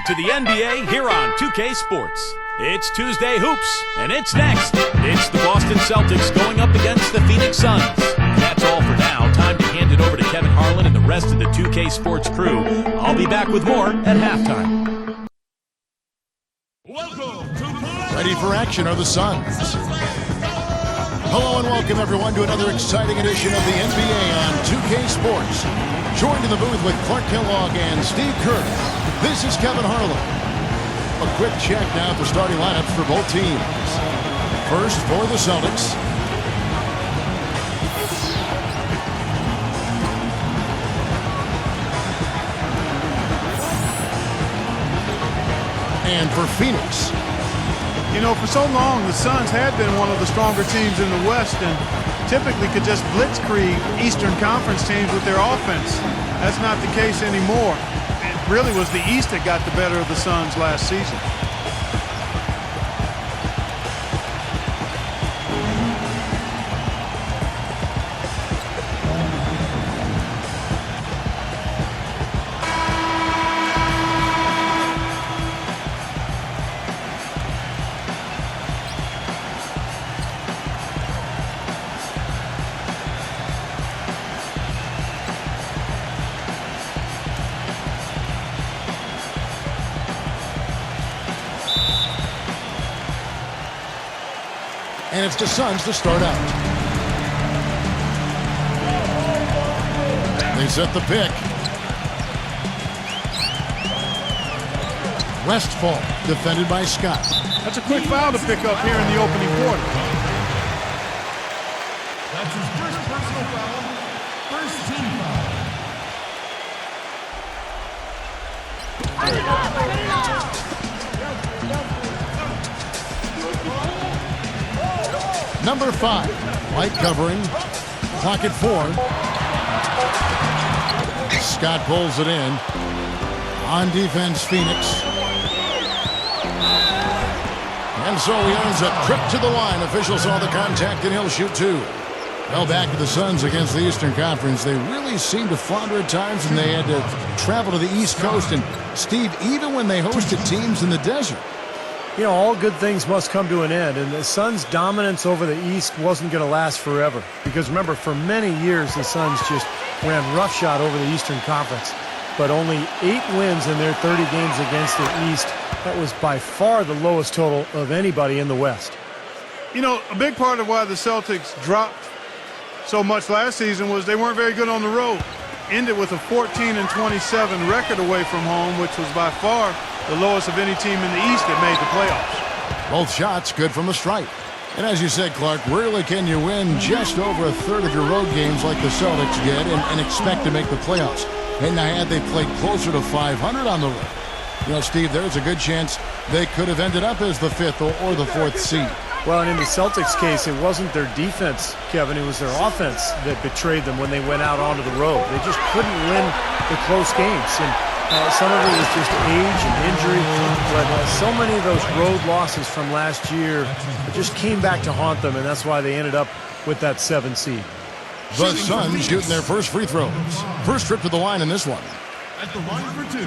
to the NBA here on 2K Sports. It's Tuesday Hoops, and it's next. It's the Boston Celtics going up against the Phoenix Suns. That's all for now. Time to hand it over to Kevin Harlan and the rest of the 2K Sports crew. I'll be back with more at halftime. Ready for action are the Suns. Hello and welcome everyone to another exciting edition of the NBA on 2K Sports. Joined in the booth with Clark Kellogg and Steve Kerr. This is Kevin Harlan. A quick check now at the starting lineups for both teams. First for the Celtics. And for Phoenix. You know, for so long, the Suns had been one of the stronger teams in the West and typically could just blitzkrieg Eastern Conference teams with their offense. That's not the case anymore. It really was the East that got the better of the Suns last season. And it's the Suns to start out. They set the pick. Westphal, defended by Scott. That's a quick foul to pick up here in the opening quarter. That's his first personal foul. First team foul. Number 5, light covering, clock at 4. Scott pulls it in. On defense, Phoenix. And so he earns a trip to the line. Officials saw the contact and he'll shoot 2. Well, back to the Suns against the Eastern Conference. They really seemed to flounder at times, and they had to travel to the East Coast. And, Steve, even when they hosted teams in the desert, you know, all good things must come to an end, and the Suns' dominance over the East wasn't going to last forever. Because remember, for many years, the Suns just ran roughshod over the Eastern Conference. But only 8 wins in their 30 games against the East. That was by far the lowest total of anybody in the West. You know, a big part of why the Celtics dropped so much last season was they weren't very good on the road. Ended with a 14-27 record away from home, which was by far the lowest of any team in the East that made the playoffs. Both shots good from the stripe. And as you said, Clark, rarely can you win just over a third of your road games like the Celtics did and expect to make the playoffs. And had they played closer to 500 on the road, you know, Steve, there's a good chance they could have ended up as the 5th or the 4th seed. Well, and in the Celtics case, it wasn't their defense, Kevin. It was their offense that betrayed them when they went out onto the road. They just couldn't win the close games. And some of it was just age and injury. But so many of those road losses from last year just came back to haunt them, and that's why they ended up with that 7 seed. The Suns shooting their first free throws. First trip to the line in this one. At the line for 2.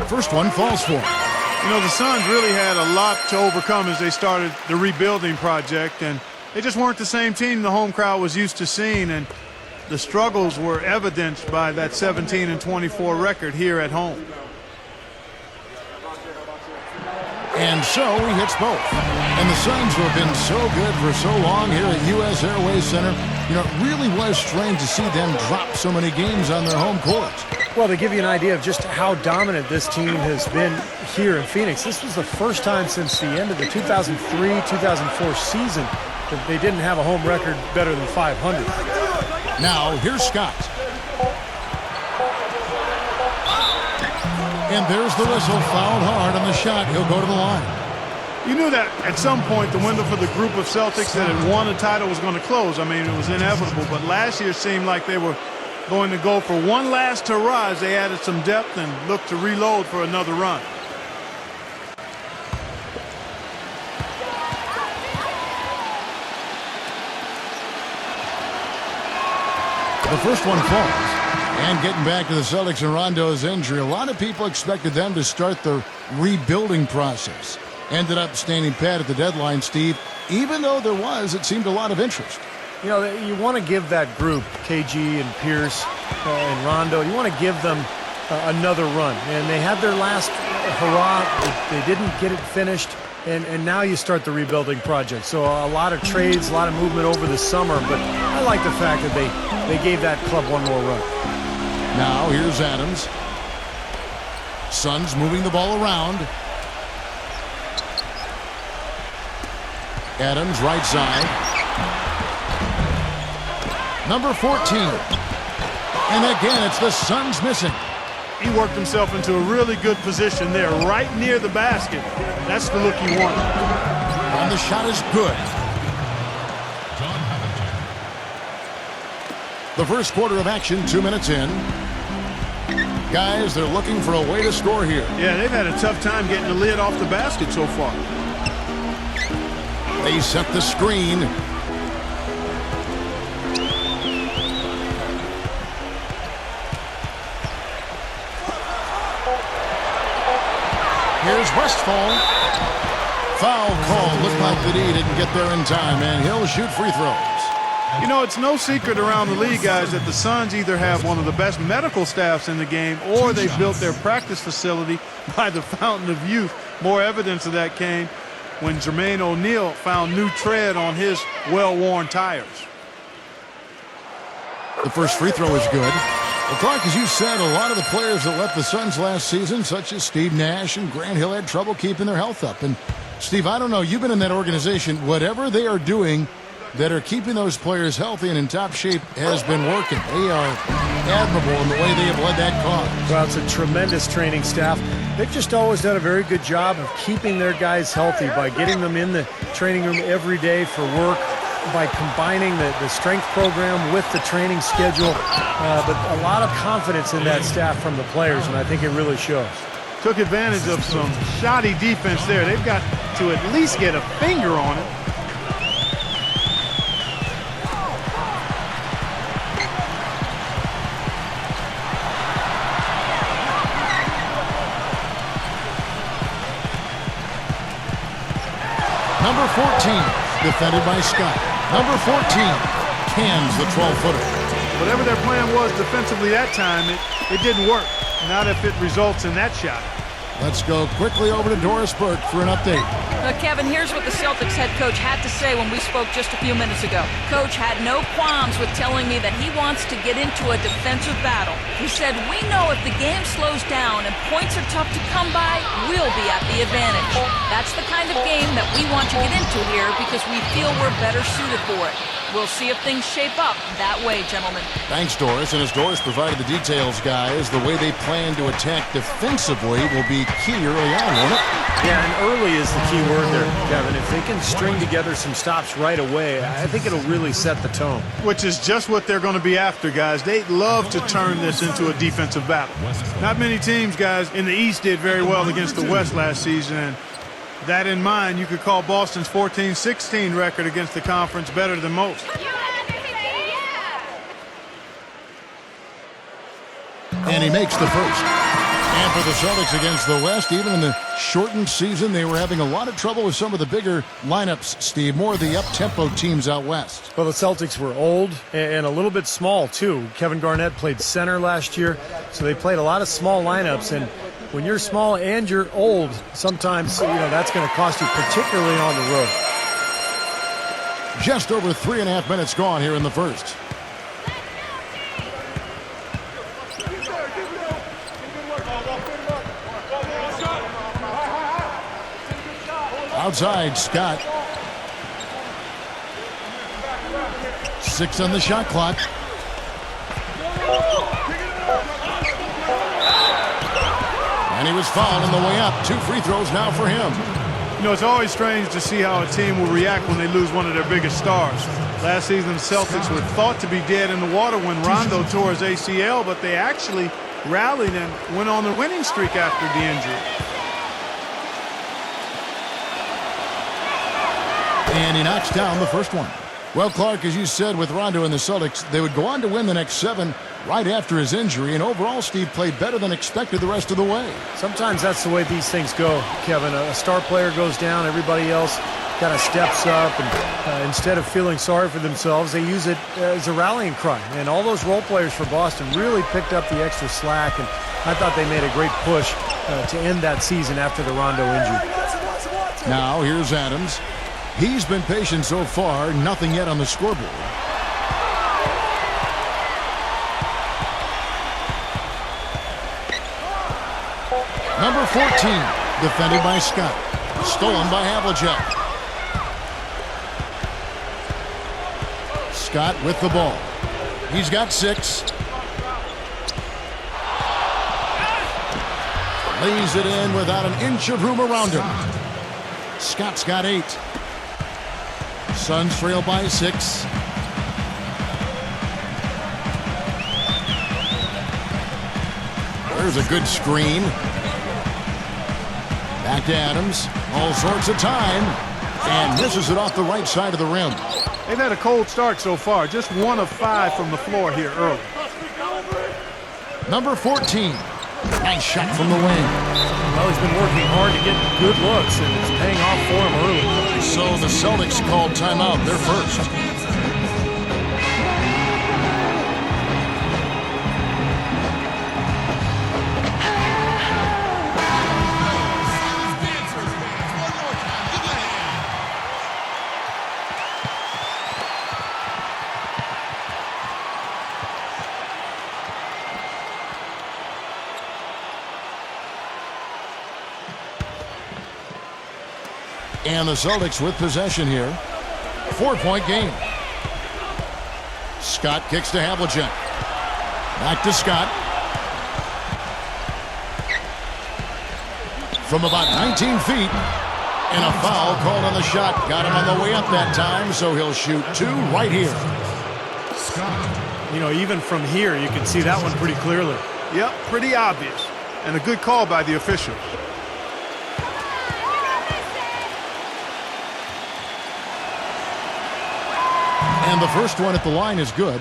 First one falls for him. You know, the Suns really had a lot to overcome as they started the rebuilding project, and they just weren't the same team the home crowd was used to seeing, and the struggles were evidenced by that 17-24 record here at home. And so he hits both. And the Suns, who have been so good for so long here at U.S. Airways Center, you know, it really was strange to see them drop so many games on their home court. Well, to give you an idea of just how dominant this team has been here in Phoenix, this was the first time since the end of the 2003-2004 season that they didn't have a home record better than 500. Now, here's Scott. And there's the whistle, fouled hard on the shot. He'll go to the line. You knew that at some point the window for the group of Celtics that had won a title was going to close. I mean, it was inevitable. But last year seemed like they were going to go for one last hurrah as they added some depth and looked to reload for another run. The first one falls. And getting back to the Celtics and Rondo's injury, a lot of people expected them to start the rebuilding process. Ended up standing pat at the deadline, Steve, even though there was, it seemed, a lot of interest. You know, you want to give that group, KG and Pierce and Rondo, you want to give them another run. And they had their last hurrah. They didn't get it finished. And now you start the rebuilding project. So a lot of trades, a lot of movement over the summer. But I like the fact that they gave that club one more run. Now here's Adams. Suns moving the ball around. Adams right side. Number 14. And again, it's the Suns missing. He worked himself into a really good position there, right near the basket. That's the look he wanted. And the shot is good. The first quarter of action, 2 minutes in. Guys, they're looking for a way to score here. Yeah, they've had a tough time getting the lid off the basket so far. They set the screen. Here's Westphal. Foul call. Looked like that he didn't get there in time, and he'll shoot free throws. You know, it's no secret around the league, guys, that the Suns either have one of the best medical staffs in the game or they built their practice facility by the fountain of youth. More evidence of that came when Jermaine O'Neal found new tread on his well-worn tires. The first free throw is good. Well, Clark, as you said, a lot of the players that left the Suns last season, such as Steve Nash and Grant Hill, had trouble keeping their health up. And, Steve, I don't know, you've been in that organization. Whatever they are doing that are keeping those players healthy and in top shape has been working. They are admirable in the way they have led that cause. Well, it's a tremendous training staff. They've just always done a very good job of keeping their guys healthy by getting them in the training room every day for work, by combining the strength program with the training schedule. But a lot of confidence in that staff from the players, and I think it really shows. Took advantage of some shoddy defense there. They've got to at least get a finger on it. Number 14, defended by Scott. Number 14, cans the 12-footer. Whatever their plan was defensively that time, it didn't work. Not if it results in that shot. Let's go quickly over to Doris Burke for an update. Kevin, here's what the Celtics head coach had to say when we spoke just a few minutes ago. Coach had no qualms with telling me that he wants to get into a defensive battle. He said, we know if the game slows down and points are tough to come by, we'll be at the advantage. That's the kind of game that we want to get into here because we feel we're better suited for it. We'll see if things shape up that way, gentlemen. Thanks, Doris. And as Doris provided the details, guys, the way they plan to attack defensively will be key early on, won't it? Yeah, and early is the key word there, Kevin. If they can string together some stops right away, I think it'll really set the tone. Which is just what they're going to be after, guys. They'd love to turn this into a defensive battle. Not many teams, guys, in the East did very well against the West last season. And that in mind, you could call Boston's 14-16 record against the conference better than most. And he makes the first. And for the Celtics against the West, even in the shortened season, they were having a lot of trouble with some of the bigger lineups, Steve, more of the up-tempo teams out west. Well, the Celtics were old and a little bit small, too. Kevin Garnett played center last year, so they played a lot of small lineups. And when you're small and you're old, sometimes, that's going to cost you, particularly on the road. Just over 3.5 minutes gone here in the first. Outside, Scott. 6 on the shot clock. And he was fouled on the way up. 2 free throws now for him. You know, it's always strange to see how a team will react when they lose one of their biggest stars. Last season, the Celtics were thought to be dead in the water when Rondo tore his ACL, but they actually rallied and went on the winning streak after the injury. And he knocks down the first one. Well, Clark, as you said, with Rondo and the Celtics, they would go on to win the next 7 right after his injury. And overall, Steve played better than expected the rest of the way. Sometimes that's the way these things go, Kevin. A star player goes down, everybody else kind of steps up, and instead of feeling sorry for themselves, they use it as a rallying cry. And all those role players for Boston really picked up the extra slack, and I thought they made a great push to end that season after the Rondo injury. Now, here's Adams. He's been patient so far, nothing yet on the scoreboard. Number 14, defended by Scott. Stolen by Havlicek. Scott with the ball. He's got 6. Lays it in without an inch of room around him. Scott's got 8. Suns trail by 6. There's a good screen. Back to Adams. All sorts of time. And misses it off the right side of the rim. They've had a cold start so far. Just 1 of 5 from the floor here early. Number 14. Nice shot from the wing. Well, he's been working hard to get good looks, and it's paying off for him early. So the Celtics called timeout. They're first. And the Celtics with possession here. 4-point game. Scott kicks to Havlicek. Back to Scott. From about 19 feet. And a foul called on the shot. Got him on the way up that time, so he'll shoot 2 right here. You know, even from here, you can see that one pretty clearly. Yep, pretty obvious. And a good call by the official. And the first one at the line is good.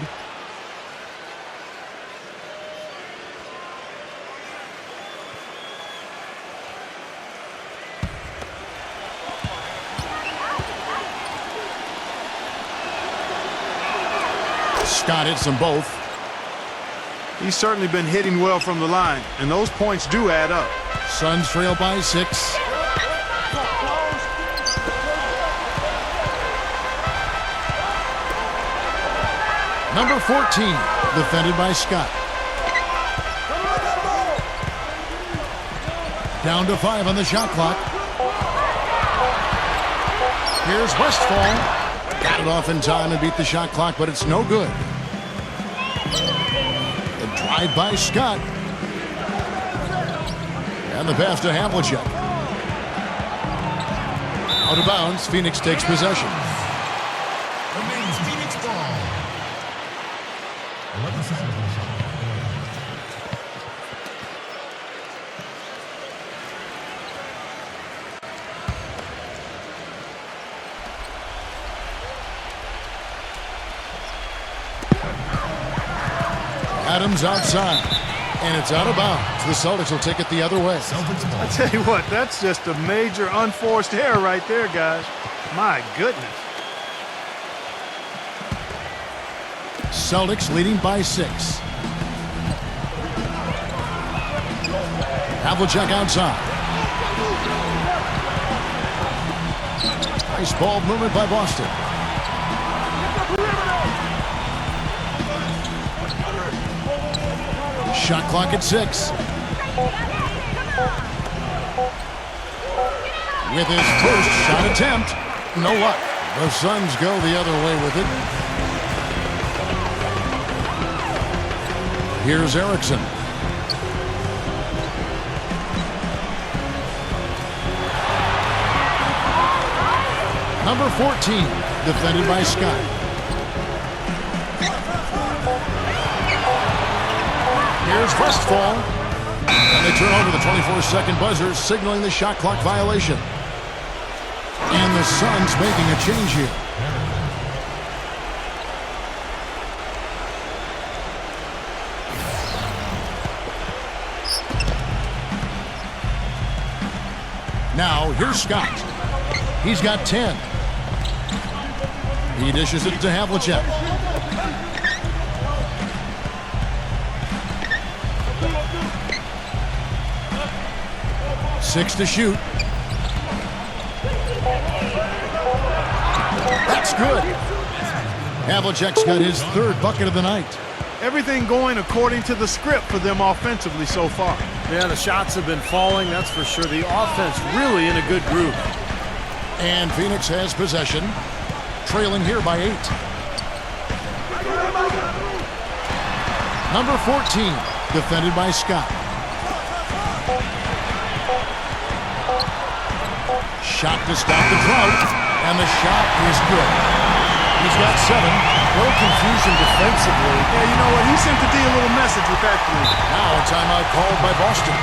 Scott hits them both. He's certainly been hitting well from the line, and those points do add up. Suns trail by 6. Number 14, defended by Scott. Down to 5 on the shot clock. Here's Westphal. Got it off in time and beat the shot clock, but it's no good. The drive by Scott. And the pass to Havlicek. Out of bounds, Phoenix takes possession. Remains Phoenix ball. 11 seconds. Adams outside, and it's out of bounds. The Celtics will take it the other way. I tell you what, that's just a major unforced error right there, guys. My goodness. Celtics leading by 6. Havlicek outside. Nice ball movement by Boston. Shot clock at 6. With his first shot attempt, no luck. The Suns go the other way with it. Here's Erickson. Number 14, defended by Scott. Here's Westphal. And they turn over the 24-second buzzer, signaling the shot clock violation. And the Suns making a change here. Now, here's Scott. He's got 10. He dishes it to Havlicek. Six to shoot. That's good. Havlicek's got his third bucket of the night. Everything going according to the script for them offensively so far. Yeah, the shots have been falling, that's for sure. The offense really in a good groove. And Phoenix has possession, trailing here by 8. Number 14, defended by Scott. Shot to stop the drought, and the shot is good. He's got 7. No confusion defensively. Yeah, you know what? He sent the D a little message with that three. Now a timeout called by Boston.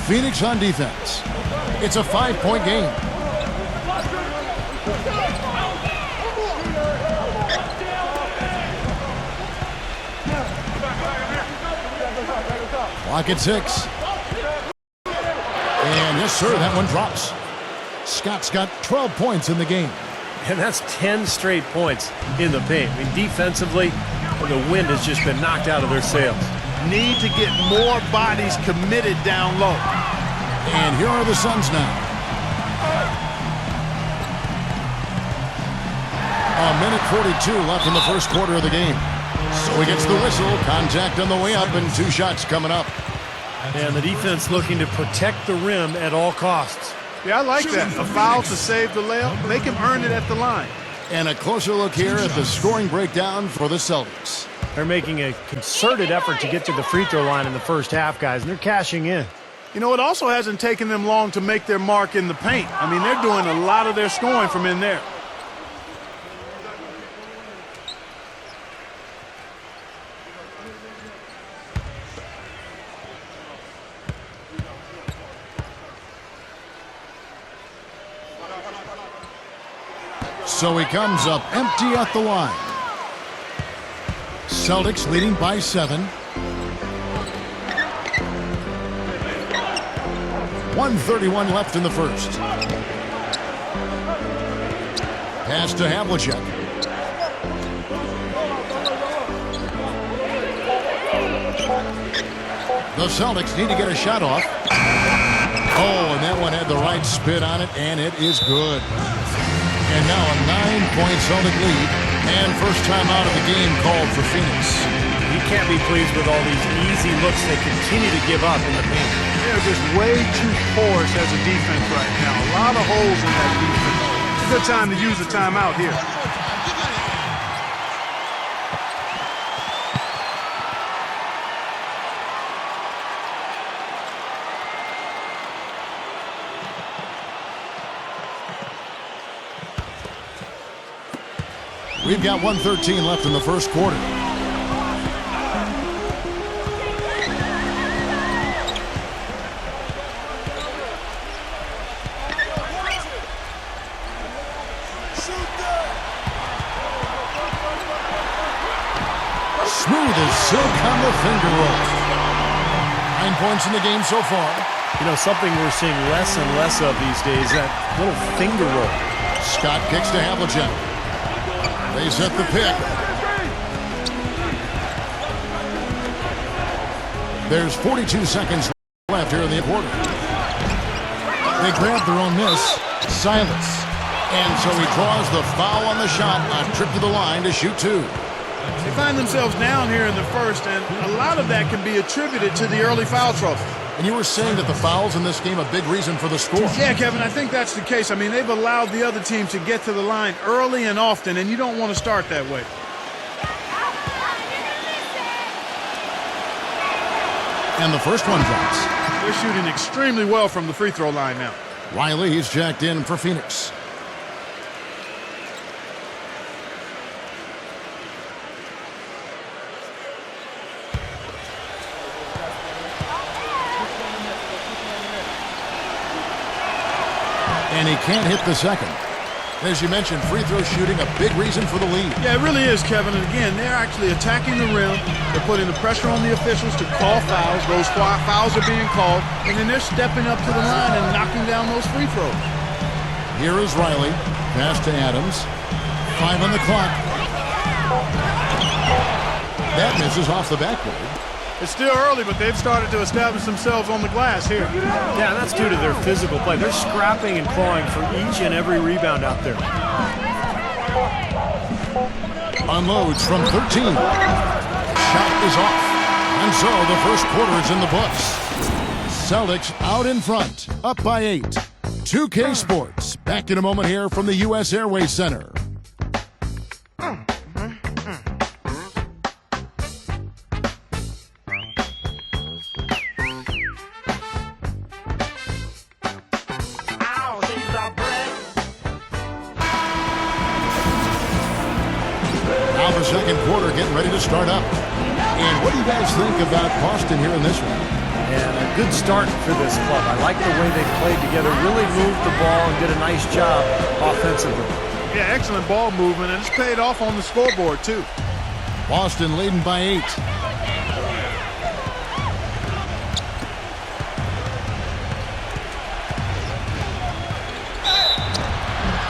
Phoenix on defense. It's a 5-point game. Clock at 6. And yes, sir, that one drops. Scott's got 12 points in the game. And that's 10 straight points in the paint. I mean, defensively, the wind has just been knocked out of their sails. Need to get more bodies committed down low. And here are the Suns now. A minute 42 left in the first quarter of the game. So he gets the whistle, contact on the way up, and 2 shots coming up. And the defense looking to protect the rim at all costs. Yeah, I like that. A foul to save the layup. Make him earn it at the line. And a closer look here at the scoring breakdown for the Celtics. They're making a concerted effort to get to the free throw line in the first half, guys, and they're cashing in. You know, it also hasn't taken them long to make their mark in the paint. I mean, they're doing a lot of their scoring from in there. So he comes up empty at the line. Celtics leading by 7. 1:31 left in the first. Pass to Havlicek. The Celtics need to get a shot off. Oh, and that one had the right spin on it, and it is good. And now a 9-point Celtic lead, and first time out of the game called for Phoenix. You can't be pleased with all these easy looks they continue to give up in the paint. They're just way too porous as a defense right now. A lot of holes in that defense. It's a good time to use a timeout here. We've got 1:13 left in the first quarter. Smooth as silk on the finger roll. 9 points in the game so far. You know, something we're seeing less and less of these days, that little finger roll. Scott kicks to Havlicek. They set the pick. There's 42 seconds left here in the quarter. They grab their own miss. Silence. And so he draws the foul on the shot. A trip to the line to shoot 2. They find themselves down here in the first, and a lot of that can be attributed to the early foul trouble. And you were saying that the fouls in this game a big reason for the score. Yeah, Kevin, I think that's the case. I mean, they've allowed the other team to get to the line early and often, and you don't want to start that way. And the first one drops. They're shooting extremely well from the free throw line now. Riley is jacked in for Phoenix. And he can't hit the second. As you mentioned, free throw shooting a big reason for the lead. Yeah, it really is, Kevin. And again, they're actually attacking the rim. They're putting the pressure on the officials to call fouls. Those fouls are being called. And then they're stepping up to the line and knocking down those free throws. Here is Riley. Pass to Adams. 5 on the clock. That misses off the backboard. It's still early, but they've started to establish themselves on the glass here. Yeah, that's due to their physical play. They're scrapping and clawing for each and every rebound out there. Unloads from 13. Shot is off. And so the first quarter is in the books. Celtics out in front, up by 8. 2K Sports, back in a moment here from the U.S. Airways Center. Now the second quarter getting ready to start up. And what do you guys think about Boston here in this one? And a good start for this club. I like the way they played together, really moved the ball and did a nice job offensively. Yeah, excellent ball movement, and it's paid off on the scoreboard, too. Boston leading by 8.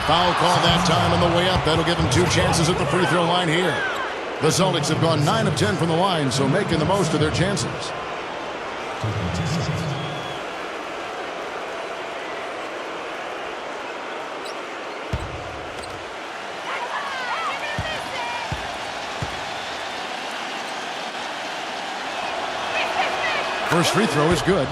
Foul call that time on the way up. That'll give them 2 chances at the free throw line here. The Celtics have gone 9 of 10 from the line, so making the most of their chances. First free throw is good.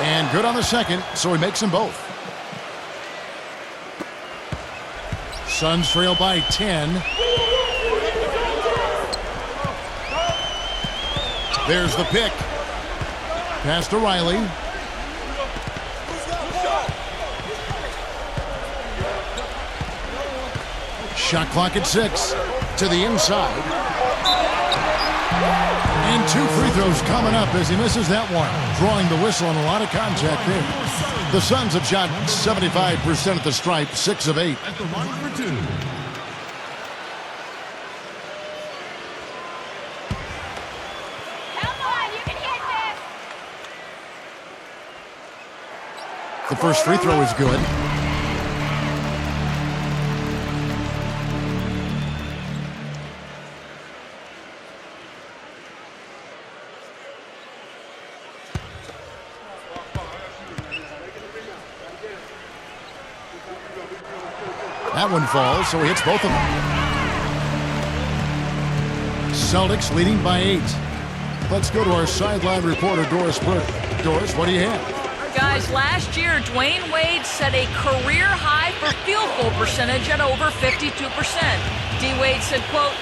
And good on the second, so he makes them both. Suns trail by 10. There's the pick. Pass to Riley. Shot clock at 6. To the inside. And 2 free throws coming up as he misses that one. Drawing the whistle on a lot of contact there. The Suns have shot 75% at the stripe, 6 of 8. At the line for 2. Come on, you can hit this. The first free throw is good. That one falls, so he hits both of them. Celtics leading by 8. Let's go to our sideline reporter, Doris Burke. Doris, what do you have? Guys, last year, Dwayne Wade set a career high for field goal percentage at over 52%. D-Wade said, quote,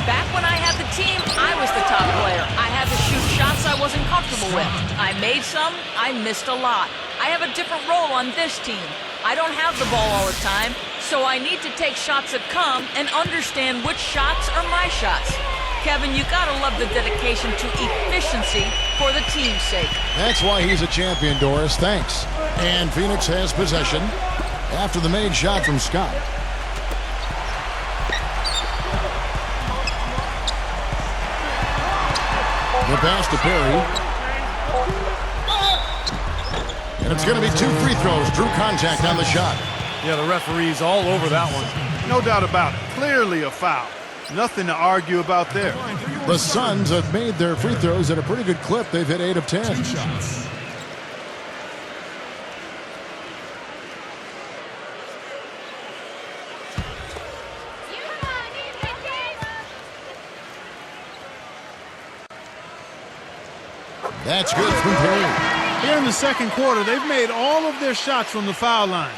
"Back when I had the team, I was the top player. I had to shoot shots I wasn't comfortable with. I made some, I missed a lot. I have a different role on this team. I don't have the ball all the time, so I need to take shots that come and understand which shots are my shots." Kevin, you gotta love the dedication to efficiency for the team's sake. That's why he's a champion, Doris. Thanks. And Phoenix has possession after the made shot from Scott. The pass to Perry. And it's going to be 2 free throws. Drew contact on the shot. Yeah, the referee's all over that one. No doubt about it. Clearly a foul. Nothing to argue about there. The Suns have made their free throws at a pretty good clip. They've hit 8 of 10. 2 shots. That's good from Perry. Here in the second quarter, they've made all of their shots from the foul line.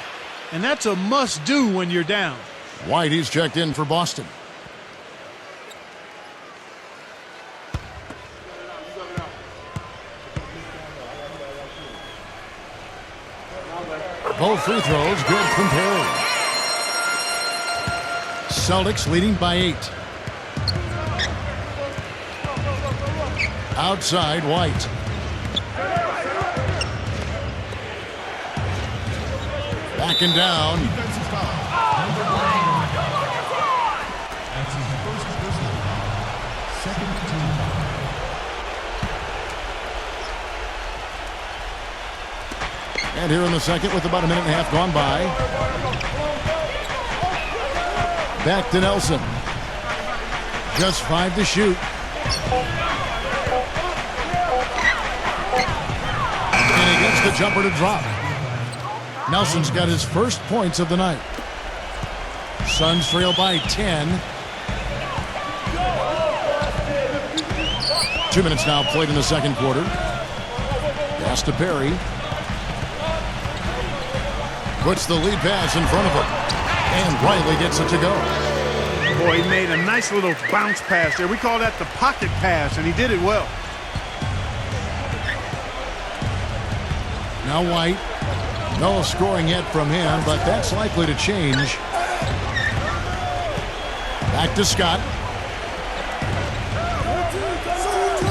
And that's a must-do when you're down. White, he's checked in for Boston. Both free throws good from Perry. Celtics leading by 8. Outside, White. Backing down. And here in the second with about a minute and a half gone by. Back to Nelson. Just 5 to shoot. And he gets the jumper to drop. Nelson's got his first points of the night. Suns trail by 10. 2 minutes now played in the second quarter. Pass to Perry. Puts the lead pass in front of him. And Riley gets it to go. Boy, he made a nice little bounce pass there. We call that the pocket pass, and he did it well. Now White. No scoring yet from him, but that's likely to change. Back to Scott.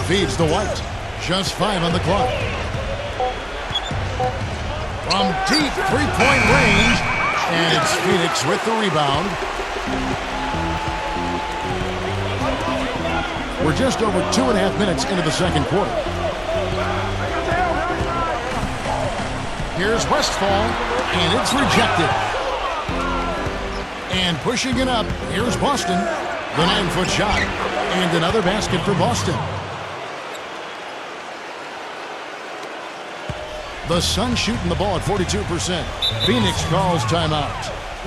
Feeds to White. Just 5 on the clock. From deep three-point range. And it's Phoenix with the rebound. We're just over 2.5 minutes into the second quarter. Here's Westphal, and it's rejected. And pushing it up, here's Boston. The 9-foot shot, and another basket for Boston. The Suns shooting the ball at 42%. Phoenix calls timeout.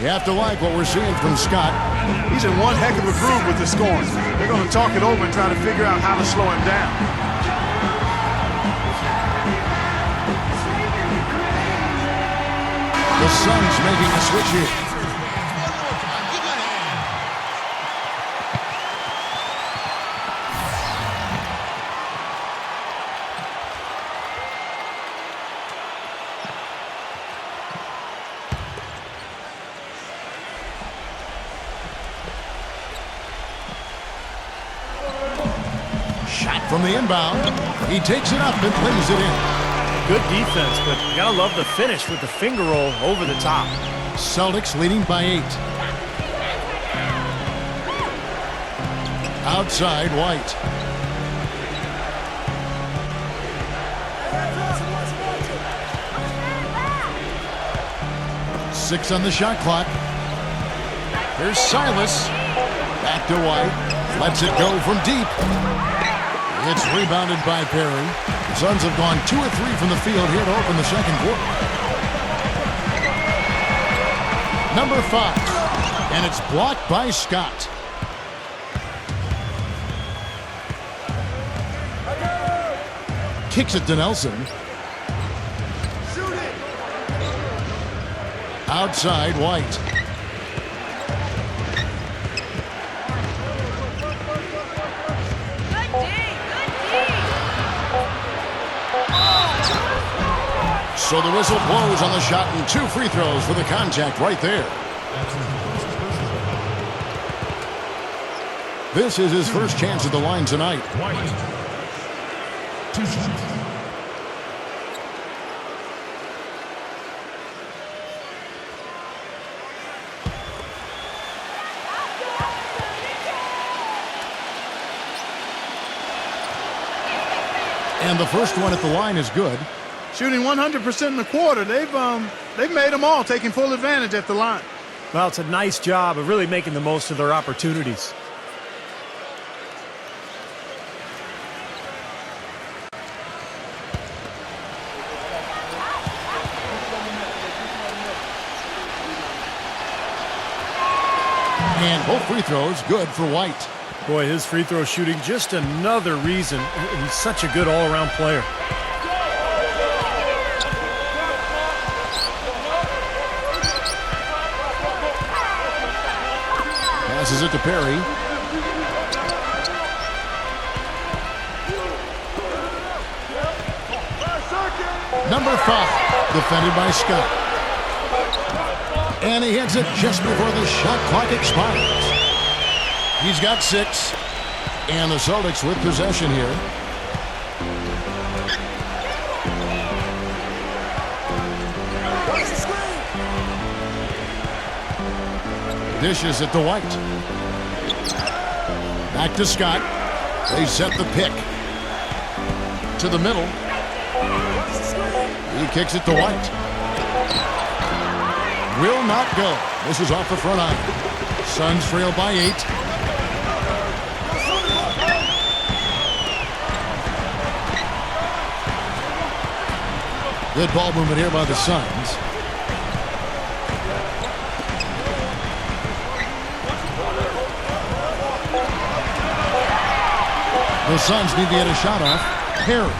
You have to like what we're seeing from Scott. He's in one heck of a groove with the scoring. They're going to talk it over and try to figure out how to slow him down. The Suns making a switch here. Shot from the inbound. He takes it up and plays it in. Good defense, but you gotta love the finish with the finger roll over the top. Celtics leading by 8. Outside, White. Six on the shot clock. Here's Silas. Back to White. Lets it go from deep. It's rebounded by Perry. The Suns have gone 2 of 3 from the field here to open the second quarter. Number 5. And it's blocked by Scott. Kicks it to Nelson. Outside, White. So the whistle blows on the shot and 2 free throws for the contact right there. This is his first chance at the line tonight. And the first one at the line is good. Shooting 100% in the quarter. They've made them all, taking full advantage at the line. Well, it's a nice job of really making the most of their opportunities. And both free throws good for White. Boy, his free throw shooting, just another reason he's such a good all-around player. Passes it to Perry. Number 5, defended by Scott. And he hits it just before the shot clock expires. He's got 6. And the Celtics with possession here. Dishes it to White. Back to Scott. They set the pick. To the middle. He kicks it to White. Will not go. This is off the front iron. Suns trail by 8. Good ball movement here by the Suns. The Suns need to get a shot off. Perry.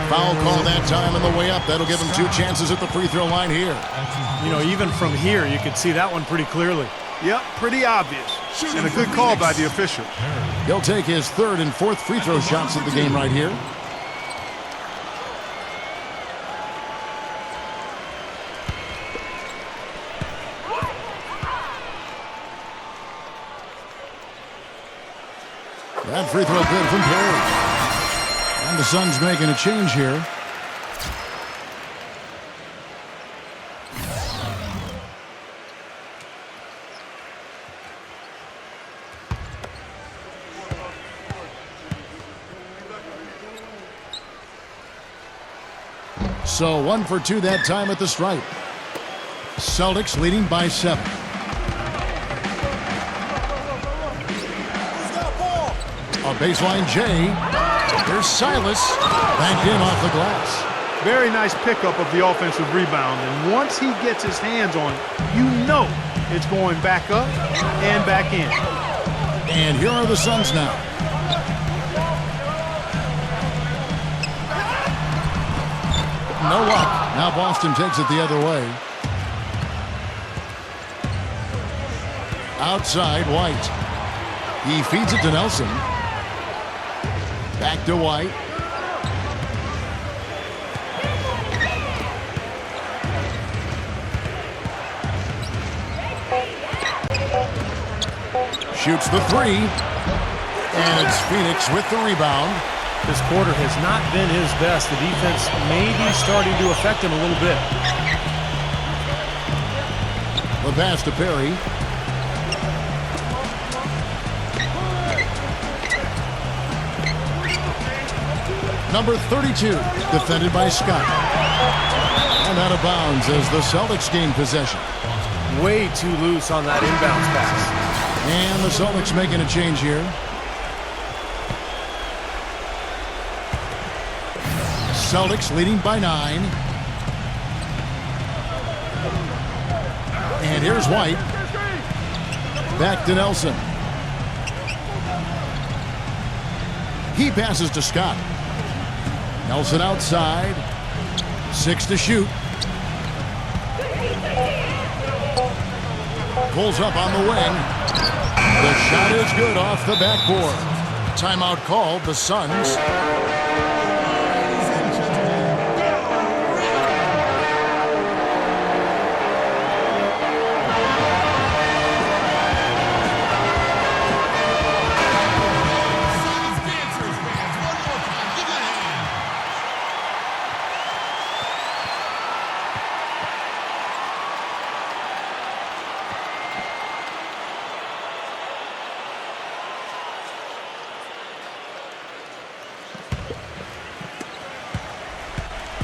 Foul call that time on the way up. That'll give him 2 chances at the free throw line here. You know, even from here, you could see that one pretty clearly. Yep, pretty obvious. And a good call by the official. He'll take his 3rd and 4th free throw shots of the game right here. That free throw good from Perry. And the Suns making a change here. So 1 for 2 that time at the stripe. Celtics leading by 7. A baseline J. There's Silas. Backed in off the glass. Very nice pickup of the offensive rebound. And once he gets his hands on it, you know it's going back up and back in. And here are the Suns now. No luck. Now Boston takes it the other way. Outside, White. He feeds it to Nelson. Back to White. Shoots the 3. And it's Phoenix with the rebound. This quarter has not been his best. The defense may be starting to affect him a little bit. The pass to Perry. Number 32, defended by Scott. And out of bounds as the Celtics gain possession. Way too loose on that inbounds pass. And the Celtics making a change here. Celtics leading by 9. And here's White. Back to Nelson. He passes to Scott. Nelson outside. 6 to shoot. Pulls up on the wing. The shot is good off the backboard. Timeout called, the Suns.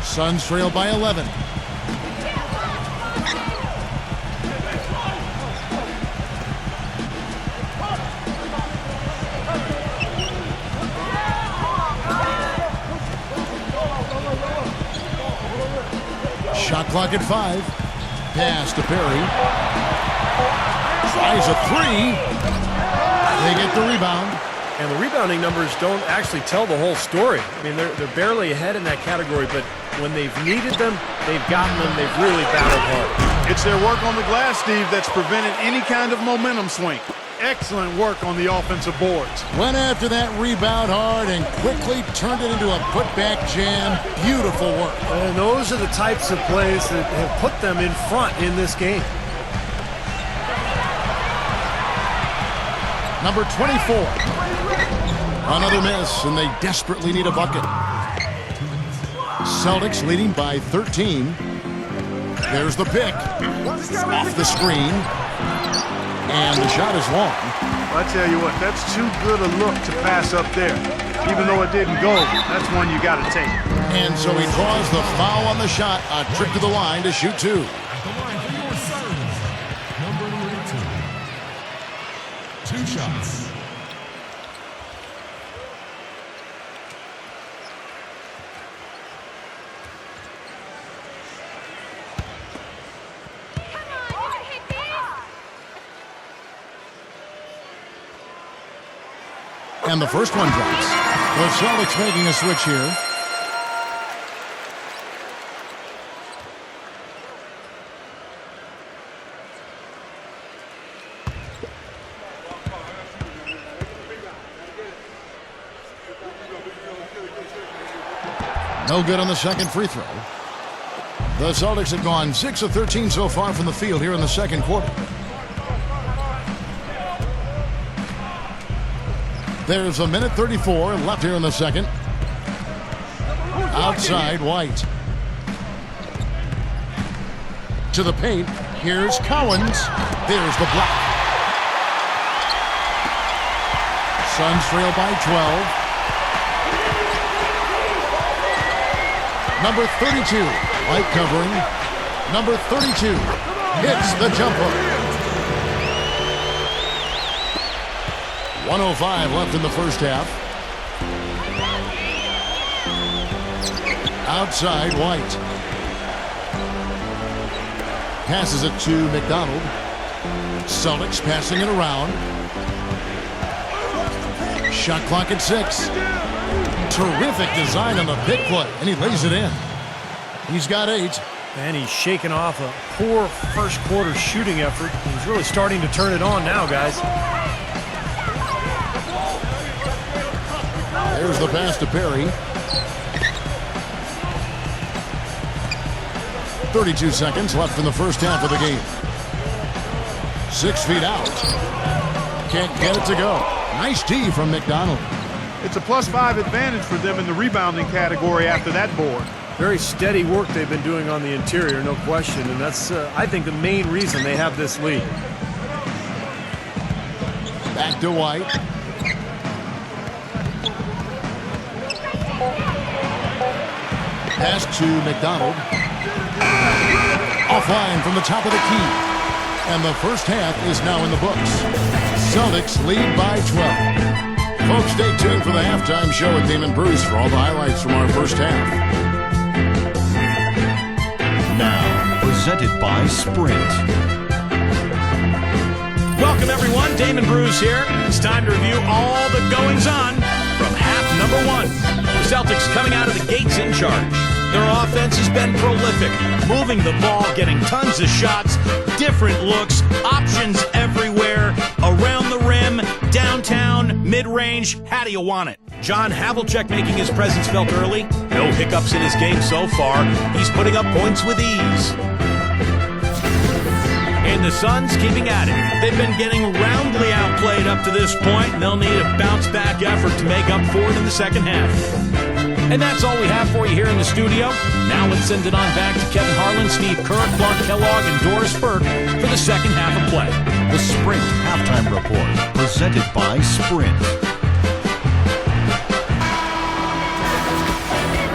Suns trail by 11. Shot clock at 5. Pass to Perry. Tries a 3. They get the rebound. And the rebounding numbers don't actually tell the whole story. I mean, they're barely ahead in that category, but when they've needed them, they've gotten them. They've really battled hard. It's their work on the glass, Steve, that's prevented any kind of momentum swing. Excellent work on the offensive boards. Went after that rebound hard and quickly turned it into a putback jam. Beautiful work. And those are the types of plays that have put them in front in this game. Number 24. Another miss, and they desperately need a bucket. Celtics leading by 13. There's the pick. Off the screen. And the shot is long. I tell you what, that's too good a look to pass up there. Even though it didn't go, that's one you got to take. And so he draws the foul on the shot. A trip to the line to shoot two. At the line for your serve, number 18. 2 shots. And the first one drops. The Celtics making a switch here. No good on the second free throw. The Celtics have gone 6 of 13 so far from the field here in the second quarter. There's a minute 34 left here in the second. Outside, White. To the paint. Here's Cowens. There's the block. Suns trail by 12. Number 32. White covering. Number 32. Hits the jumper. 1:05 left in the first half. Outside, White. Passes it to McDonald. Celtics passing it around. Shot clock at 6. Terrific design on the pick play, and he lays it in. He's got 8. And he's shaking off a poor first quarter shooting effort. He's really starting to turn it on now, guys. There's the pass to Perry. 32 seconds left in the first half of the game. 6 feet out. Can't get it to go. Nice D from McDonald. It's a +5 advantage for them in the rebounding category after that board. Very steady work they've been doing on the interior, no question. And that's, I think, the main reason they have this lead. Back to White. Pass to McDonald. Offline from the top of the key. And the first half is now in the books. Celtics lead by 12. Folks, stay tuned for the halftime show with Damon Bruce for all the highlights from our first half. Now, presented by Sprint. Welcome, everyone. Damon Bruce here. It's time to review all the goings-on from half number 1. The Celtics coming out of the gates in charge. Their offense has been prolific, moving the ball, getting tons of shots, different looks, options everywhere, around the rim, downtown, mid-range. How do you want it? John Havlicek making his presence felt early. No hiccups in his game so far. He's putting up points with ease. And the Suns keeping at it. They've been getting roundly outplayed up to this point, and they'll need a bounce-back effort to make up for it in the second half. And that's all we have for you here in the studio. Now let's send it on back to Kevin Harlan, Steve Kerr, Clark Kellogg, and Doris Burke for the second half of play. The Sprint Halftime Report, presented by Sprint.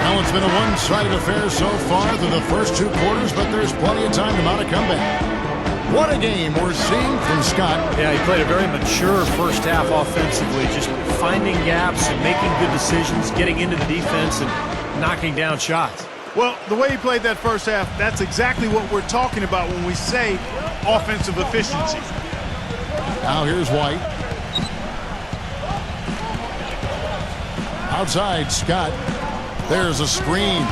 Now it's been a one-sided affair so far through the first 2 quarters, but there's plenty of time to mount a comeback. What a game we're seeing from Scott. Yeah, he played a very mature first half offensively, just finding gaps and making good decisions, getting into the defense and knocking down shots. Well, the way he played that first half, that's exactly what we're talking about when we say offensive efficiency. Now here's White. Outside, Scott. There's a screen.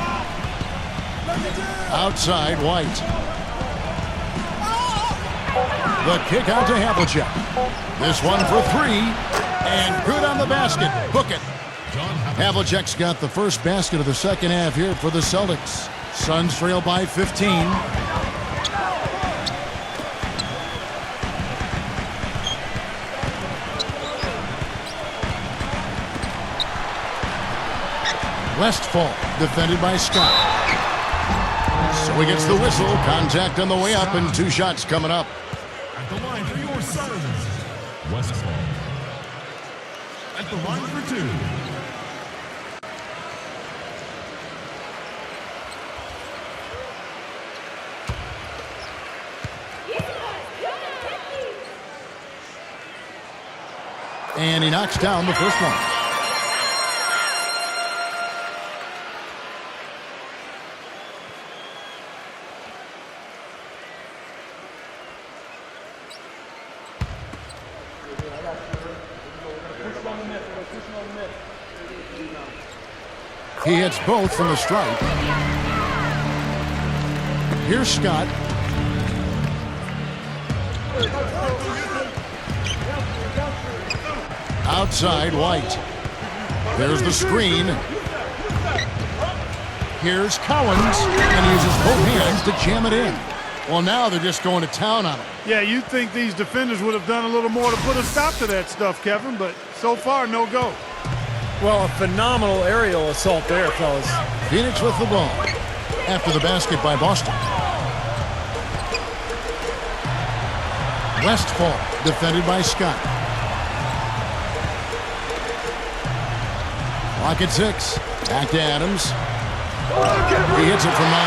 Outside, White. The kick out to Havlicek. This one for three. And good on the basket. Book it. Havlicek's got the first basket of the second half here for the Celtics. Suns trail by 15. Westphal, defended by Scott. So he gets the whistle. Contact on the way up, and 2 shots coming up. At the line for your Suns, Westphal. At the line for 2. And he knocks down the first one. He hits both from the stripe. Here's Scott. Outside, White. There's the screen. Here's Cowens, and he uses both hands to jam it in. Well, now they're just going to town on him. Yeah, you'd think these defenders would have done a little more to put a stop to that stuff, Kevin, but so far, no go. Well, a phenomenal aerial assault there, fellas. Phoenix with the ball after the basket by Boston. Westphal, defended by Scott. Clock at 6. Back to Adams. He hits it from 9.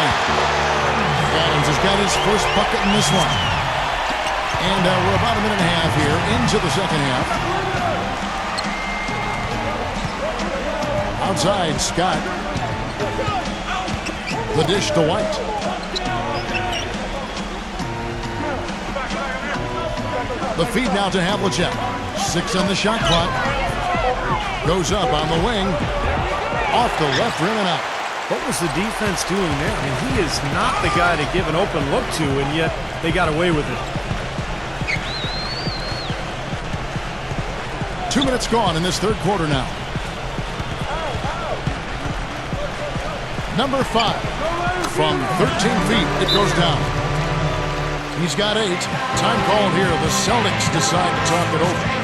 Adams has got his first bucket in this one. And we're about a minute and a half here into the second half. Outside, Scott. The dish to White. The feed now to Havlicek. 6 on the shot clock. Goes up on the wing. Off the left rim and out. What was the defense doing there? I mean, he is not the guy to give an open look to, and yet they got away with it. 2 minutes gone in this third quarter now. Number 5. From 13 feet, it goes down. He's got 8. Time called here. The Celtics decide to talk it over.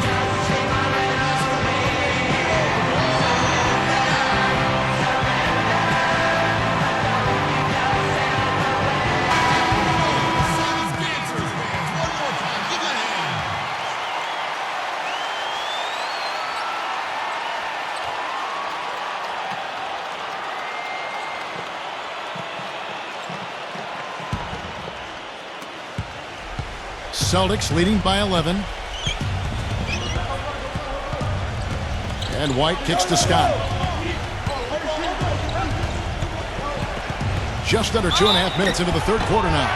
Celtics leading by 11. And White kicks to Scott. Just under 2.5 minutes into the third quarter now.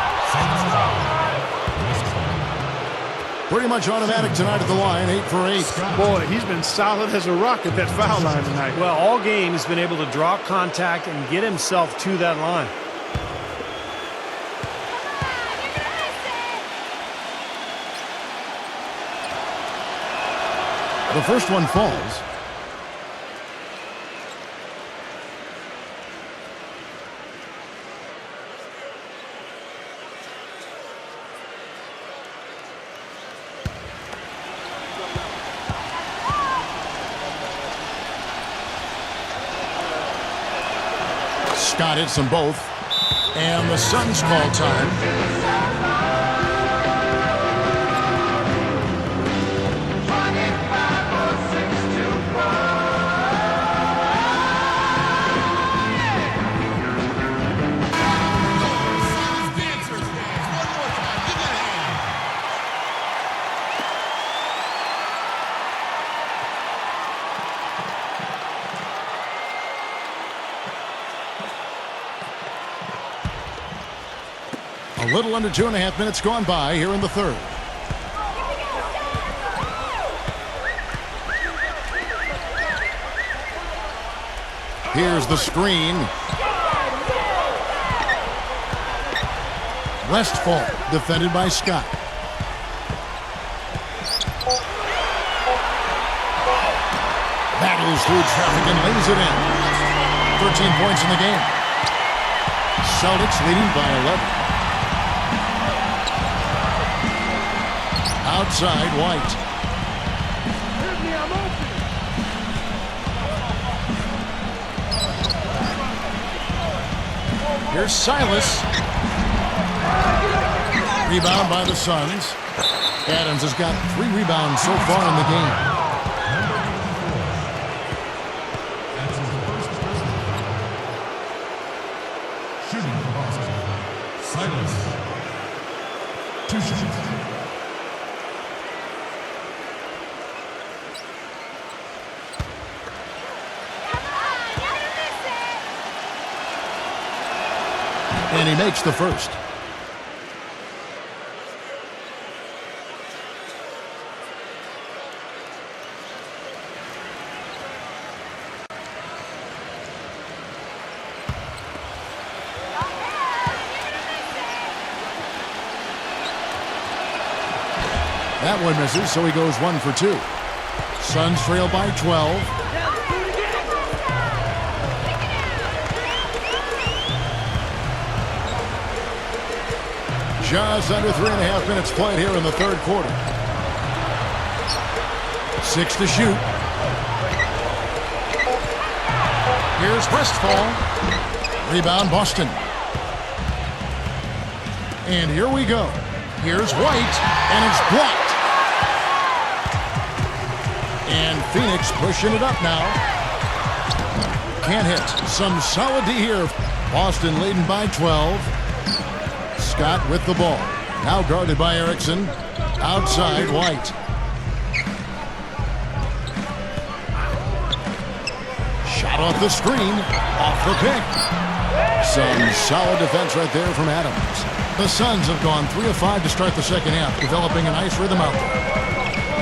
Pretty much automatic tonight at the line, 8 for 8. Boy, he's been solid as a rock at that foul line tonight. Well, all game he's been able to draw contact and get himself to that line. The first one falls. Scott hits them both. And the Suns call time. A little under 2.5 minutes gone by here in the third. Here's the screen. Westphal defended by Scott. Battles through traffic and lays it in. 13 points in the game. Celtics leading by 11. Outside, White. Here's Silas. Rebound by the Suns. Adams has got 3 rebounds so far in the game. Shooting for Boston. Silas. 2 shots. And he makes the first. That one misses, so he goes 1 for 2. Suns trail by 12. Just under 3.5 minutes played here in the third quarter. 6 to shoot. Here's Westphal. Rebound Boston. And here we go. Here's White, and it's blocked. And Phoenix pushing it up now. Can't hit. Some solid D here. Boston leading by 12. Scott with the ball. Now guarded by Erickson. Outside, White. Shot off the screen. Off the pick. Some solid defense right there from Adams. The Suns have gone 3 of 5 to start the second half, developing a nice rhythm out there.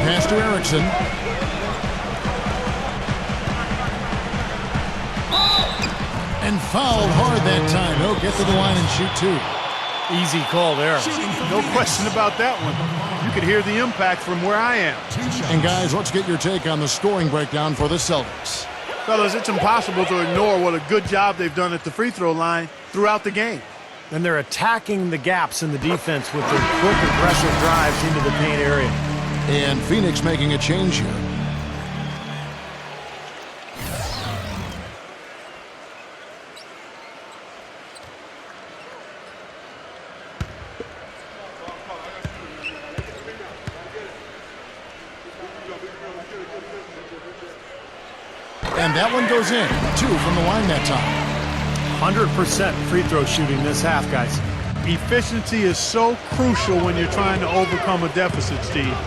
Pass to Erickson. And fouled hard that time. He'll get to the line and shoot 2. Easy call there. No question about that one. You could hear the impact from where I am. And guys, let's get your take on the scoring breakdown for the Celtics. Fellas, it's impossible to ignore what a good job they've done at the free throw line throughout the game. And they're attacking the gaps in the defense with their quick, aggressive drives into the paint area. And Phoenix making a change here. And that one goes in. 2 from the line that time. 100% free throw shooting this half, guys. Efficiency is so crucial when you're trying to overcome a deficit, Steve.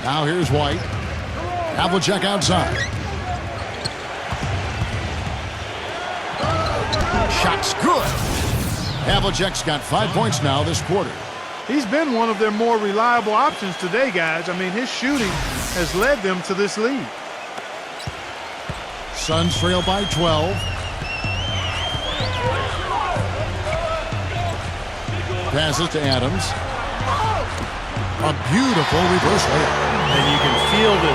Now here's White. Havlicek outside. Shot's good. Havlicek's got 5 points now this quarter. He's been one of their more reliable options today, guys. I mean, his shooting has led them to this lead. Suns trail by 12. Passes to Adams. A beautiful reverse layup. And you can feel the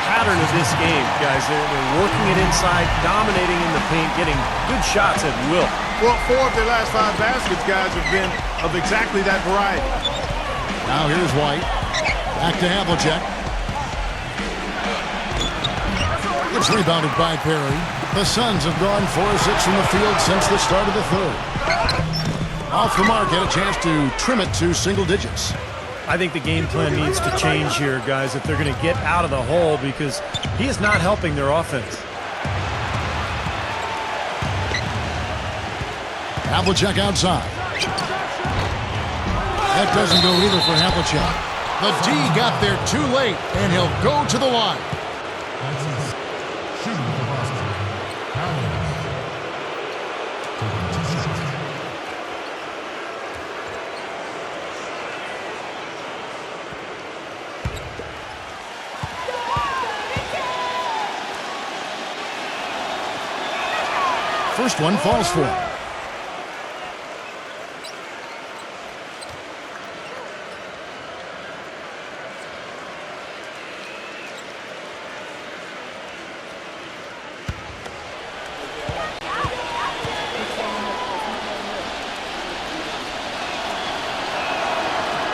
pattern of this game, guys. They're working it inside, dominating in the paint, getting good shots at will. Well, 4 of their last 5 baskets, guys, have been of exactly that variety. Now here's White. Back to Havlicek. It's rebounded by Perry. The Suns have gone 4 of 6 from the field since the start of the third. Off the mark, had a chance to trim it to single digits. I think the game plan needs to change here, guys, if they're going to get out of the hole, because he is not helping their offense. Havlicek outside. That doesn't go either for Havlicek. The D got there too late, and he'll go to the line. That's his shooting for Boston. Alvan taking 2 shots. first one falls for him.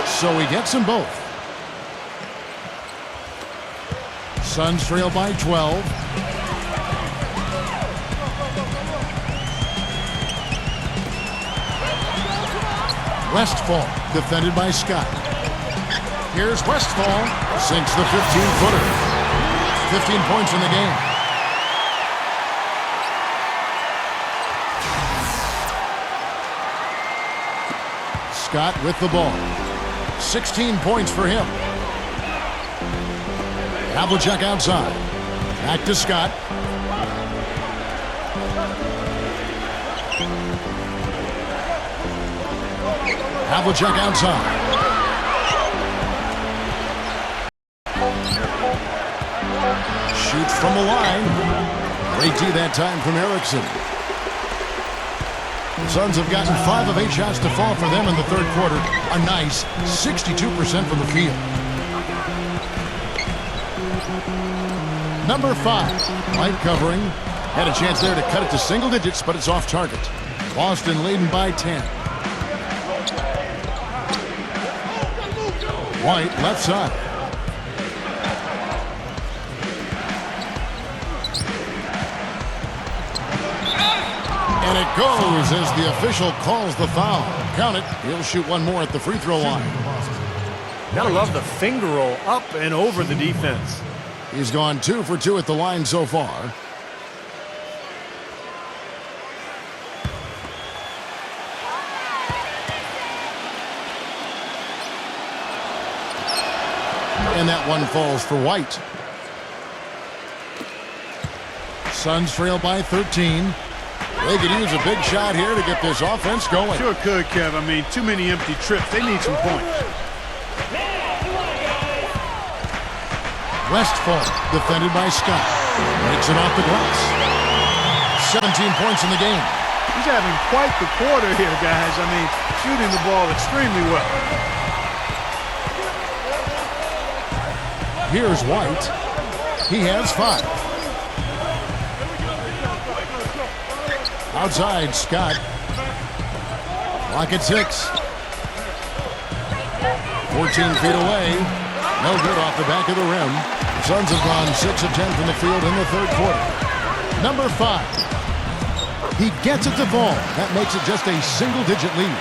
So he gets them both. Suns trail by 12. Westphal, defended by Scott. Here's Westphal, sinks the 15-footer. 15 points in the game. Scott with the ball. 16 points for him. Havlicek outside. Back to Scott. Havlicek outside. Shoots from the line. Great D that time from Erickson. The Suns have gotten 5 of 8 shots to fall for them in the third quarter. A nice 62% from the field. Number 5, light covering. Had a chance there to cut it to single digits, but it's off target. Boston leading by 10. White, left side. And it goes as the official calls the foul. Count it. He'll shoot one more at the free throw line. Gotta love the finger roll up and over the defense. He's gone 2 for 2 at the line so far. And that one falls for White. Suns trail by 13. They could use a big shot here to get this offense going. Sure could, Kev. I mean, too many empty trips. They need some points. Westphal, defended by Scott. Makes it off the glass. 17 points in the game. He's having quite the quarter here, guys. I mean, shooting the ball extremely well. Here's White. He has 5. Outside, Scott. Clock at 6. 14 feet away. No good off the back of the rim. The Suns have gone 6 of 10 from the field in the third quarter. Number 5. He gets it to fall. That makes it just a single-digit lead.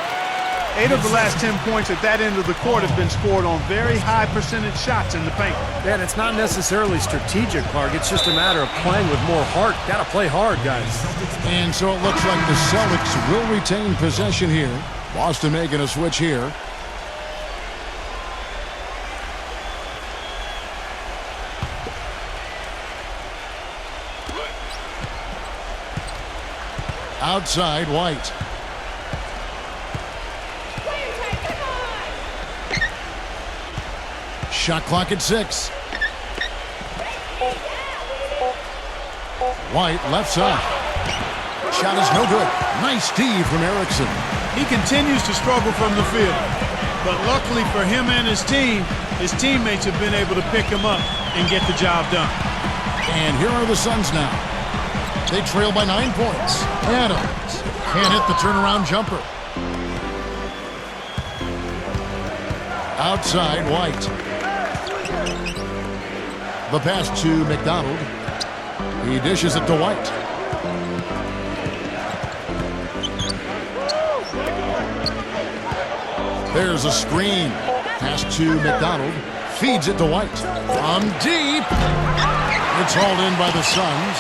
8 of the last 10 points at that end of the court have been scored on very high percentage shots in the paint. And it's not necessarily strategic, Clark. It's just a matter of playing with more heart. Got to play hard, guys. And so it looks like the Celtics will retain possession here. Boston making a switch here. Outside, White. Shot clock at 6. White, left side. Shot is no good. Nice D from Erickson. He continues to struggle from the field. But luckily for him and his team, his teammates have been able to pick him up and get the job done. And here are the Suns now. They trail by 9 points. Adams can't hit the turnaround jumper. Outside, White. The pass to McDonald. He dishes it to White. There's a screen. Pass to McDonald. Feeds it to White. From deep. It's hauled in by the Suns.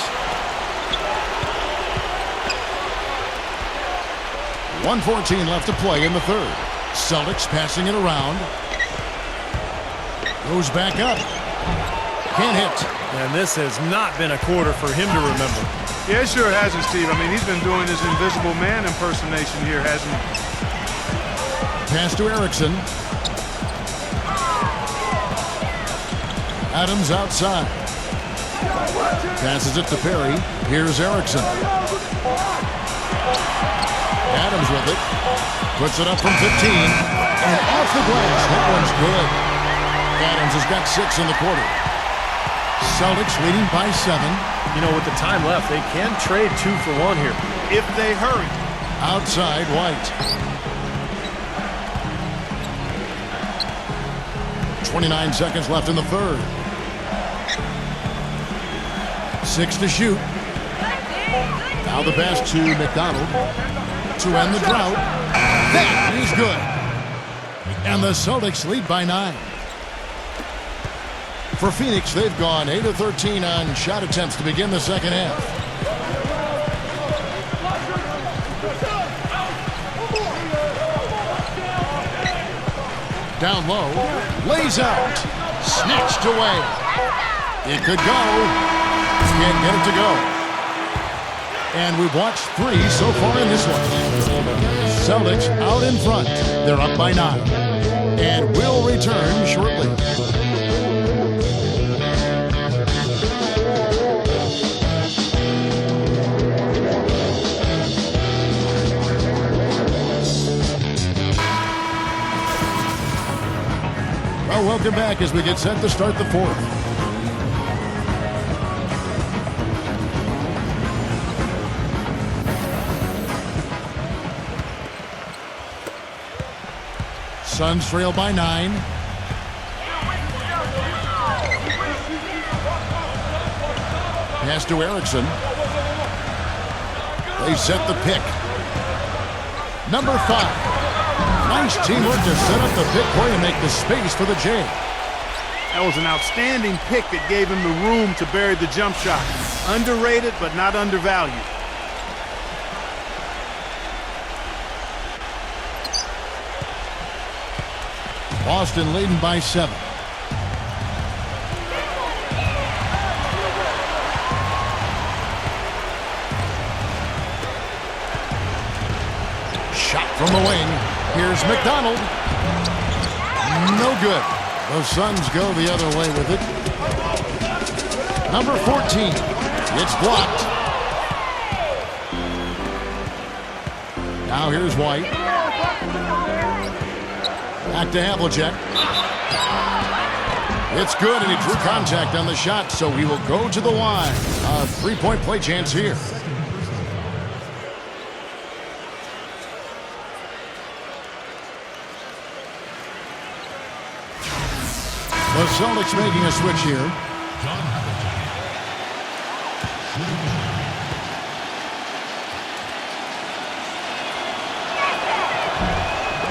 1:14 left to play in the third. Celtics passing it around. Goes back up. Can't hit. And this has not been a quarter for him to remember. Yeah, it sure hasn't, Steve. I mean, he's been doing his invisible man impersonation here, hasn't he? Pass to Erickson. Adams outside. Passes it to Perry. Here's Erickson. Adams with it. Puts it up from 15. And off the glass. That one's good. Adams has got 6 in the quarter. Celtics leading by 7. You know, with the time left, they can trade 2 for 1 here. If they hurry. Outside White. 29 seconds left in the third. 6 to shoot. Now the pass to McDonald to end the drought. That is good. And the Celtics lead by 9. For Phoenix, they've gone 8 of 13 on shot attempts to begin the second half. Down low, lays out, snatched away. It could go. Can't get it to go. And we've watched 3 so far in this one. Celtics out in front. They're up by 9. And will return shortly. Well, welcome back as we get set to start the fourth. Suns trail by 9. Pass to Erickson. They set the pick. Number 5. Nice teamwork to set up the pick play and make the space for the J. That was an outstanding pick that gave him the room to bury the jump shot. Underrated, but not undervalued. Boston leading by 7. Shot from the wing. Here's McDonald. No good. The Suns go the other way with it. Number 14. It's blocked. Now here's White. Back to Havlicek. It's good, and he drew contact on the shot, so he will go to the line. A 3-point play chance here. The Celtics making a switch here.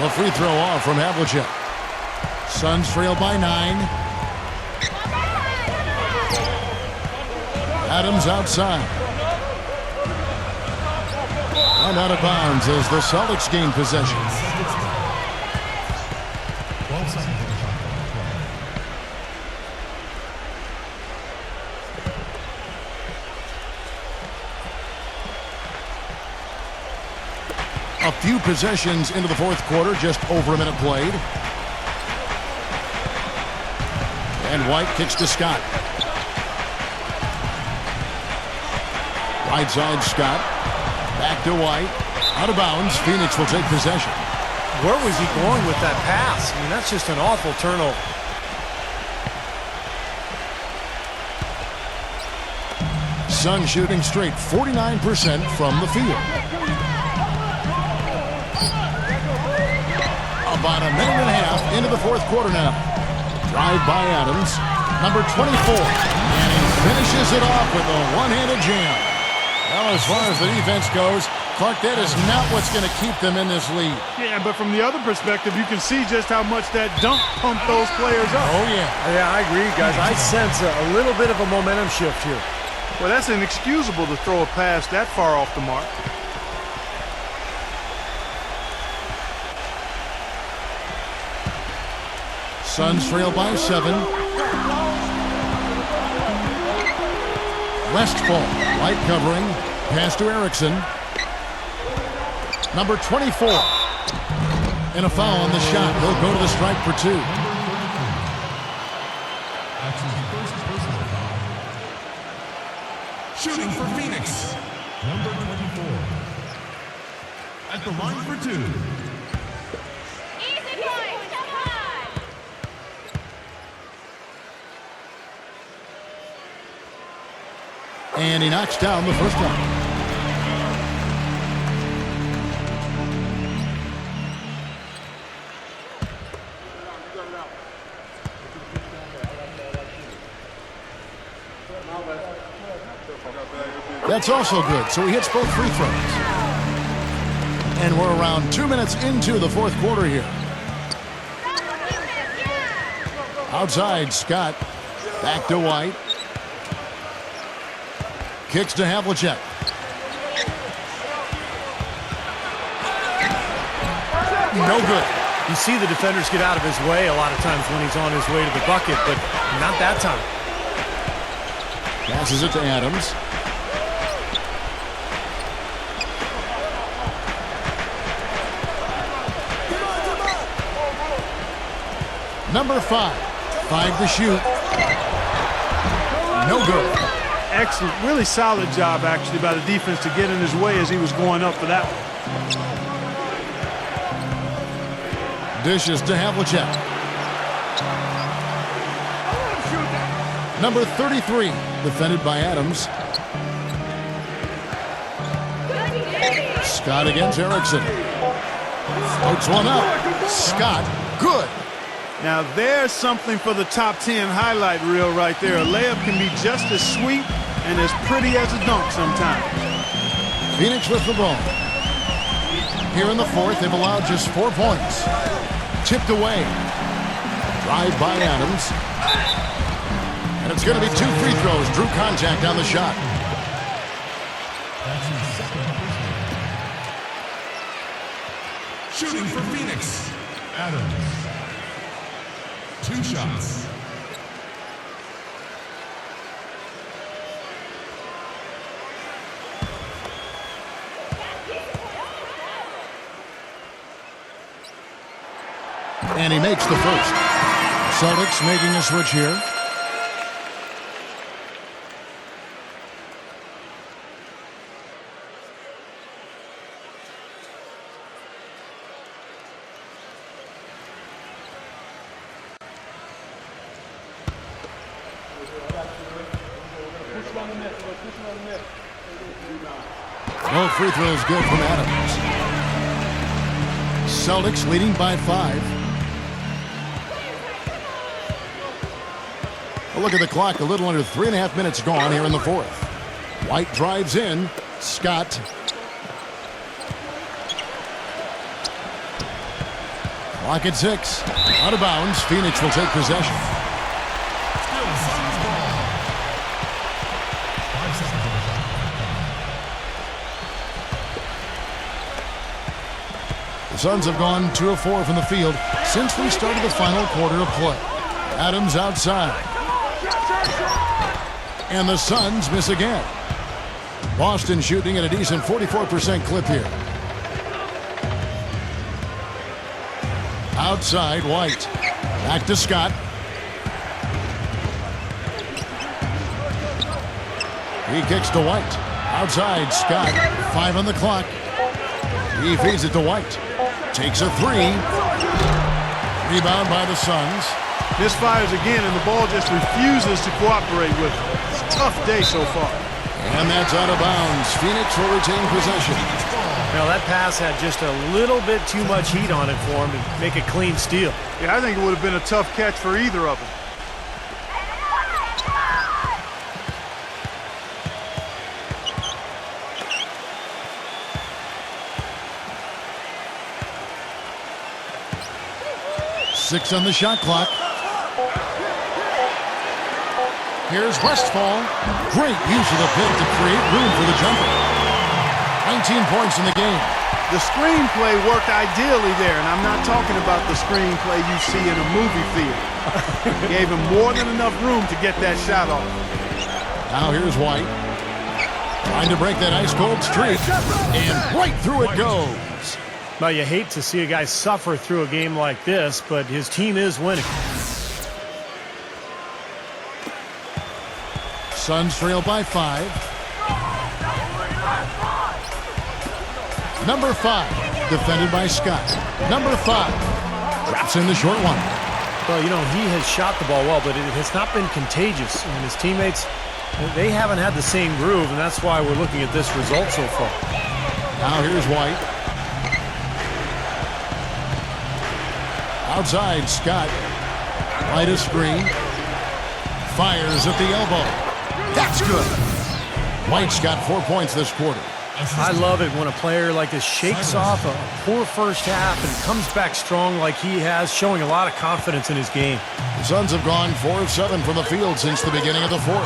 The free throw off from Havlicek. Suns trail by 9. Adams outside. And out of bounds as the Celtics gain possession. A few possessions into the fourth quarter, just over a minute played. And White kicks to Scott. Right side Scott. Back to White. Out of bounds. Phoenix will take possession. Where was he going with that pass? I mean, that's just an awful turnover. Sun shooting straight 49% from the field. About a minute and a half into the fourth quarter now. Drive by Adams. Number 24. And he finishes it off with a one-handed jam. Well, as far as the defense goes, Clark, that is not what's going to keep them in this lead. Yeah, but from the other perspective, you can see just how much that dunk pumped those players up. Oh, yeah. Yeah, I agree, guys. I sense a little bit of a momentum shift here. Well, that's inexcusable to throw a pass that far off the mark. Suns trail by 7. Westphal, light covering. Pass to Erickson. Number 24. And a foul on the shot. He'll go to the stripe for 2. That's his first personal foul. Shooting for Phoenix, number 24. at the line for two. Easy boys, come on! And he knocks down the first one. That's also good, so he hits both free throws. And we're around 2 minutes into the fourth quarter here. Outside, Scott. Back to White. Kicks to Havlicek. No good. You see the defenders get out of his way a lot of times when he's on his way to the bucket, but not that time. Passes it to Adams. Number 5 to shoot. No good. Excellent, really solid job actually by the defense to get in his way as he was going up for that one. Dishes to Havlicek. Number 33, defended by Adams. Scott against Erickson. Floats one up. Scott, good. Now there's something for the top 10 highlight reel right there. A layup can be just as sweet and as pretty as a dunk sometimes. Phoenix with the ball. Here in the fourth, they've allowed just 4 points. Tipped away. Drive by Adams. And it's going to be 2 free throws. Drew contact on the shot. That's his second personal. Shooting for Phoenix, Adams. 2 shots. And he makes the first. Celtics making a switch here. No free throws good from Adams. Celtics leading by 5. A look at the clock, a little under 3.5 minutes gone here in the fourth. White drives in. Scott. Clock at 6. Out of bounds. Phoenix will take possession. Still Suns ball. 5 seconds on the clock. The Suns have gone 2 of 4 from the field since we started the final quarter of play. Adams outside. And the Suns miss again. Boston shooting at a decent 44% clip here. Outside, White. Back to Scott. He kicks to White. Outside, Scott. 5 on the clock. He feeds it to White. Takes a 3. Rebound by the Suns. Misfires again, and the ball just refuses to cooperate with it. It's a tough day so far. And that's out of bounds. Phoenix will retain possession. Now that pass had just a little bit too much heat on it for him to make a clean steal. Yeah, I think it would have been a tough catch for either of them. Six on the shot clock. Here's Westphal. Great use of the pick to create room for the jumper. 19 points in the game. The screenplay worked ideally there, and I'm not talking about the screenplay you see in a movie theater. Gave him more than enough room to get that shot off. Now here's White. Trying to break that ice-cold streak. And right through it goes. Well, you hate to see a guy suffer through a game like this, but his team is winning. Suns trail by 5. Number 5. defended by Scott. Number 5 drops in the short one. Well, you know, he has shot the ball well, but it has not been contagious. And his teammates, they haven't had the same groove, and that's why we're looking at this result so far. Now here's White. Outside, Scott. White a screen. Fires at the elbow. That's good. White's got 4 points this quarter. I love it when a player like this shakes off a poor first half and comes back strong like he has, showing a lot of confidence in his game. The Suns have gone 4 of 7 from the field since the beginning of the fourth.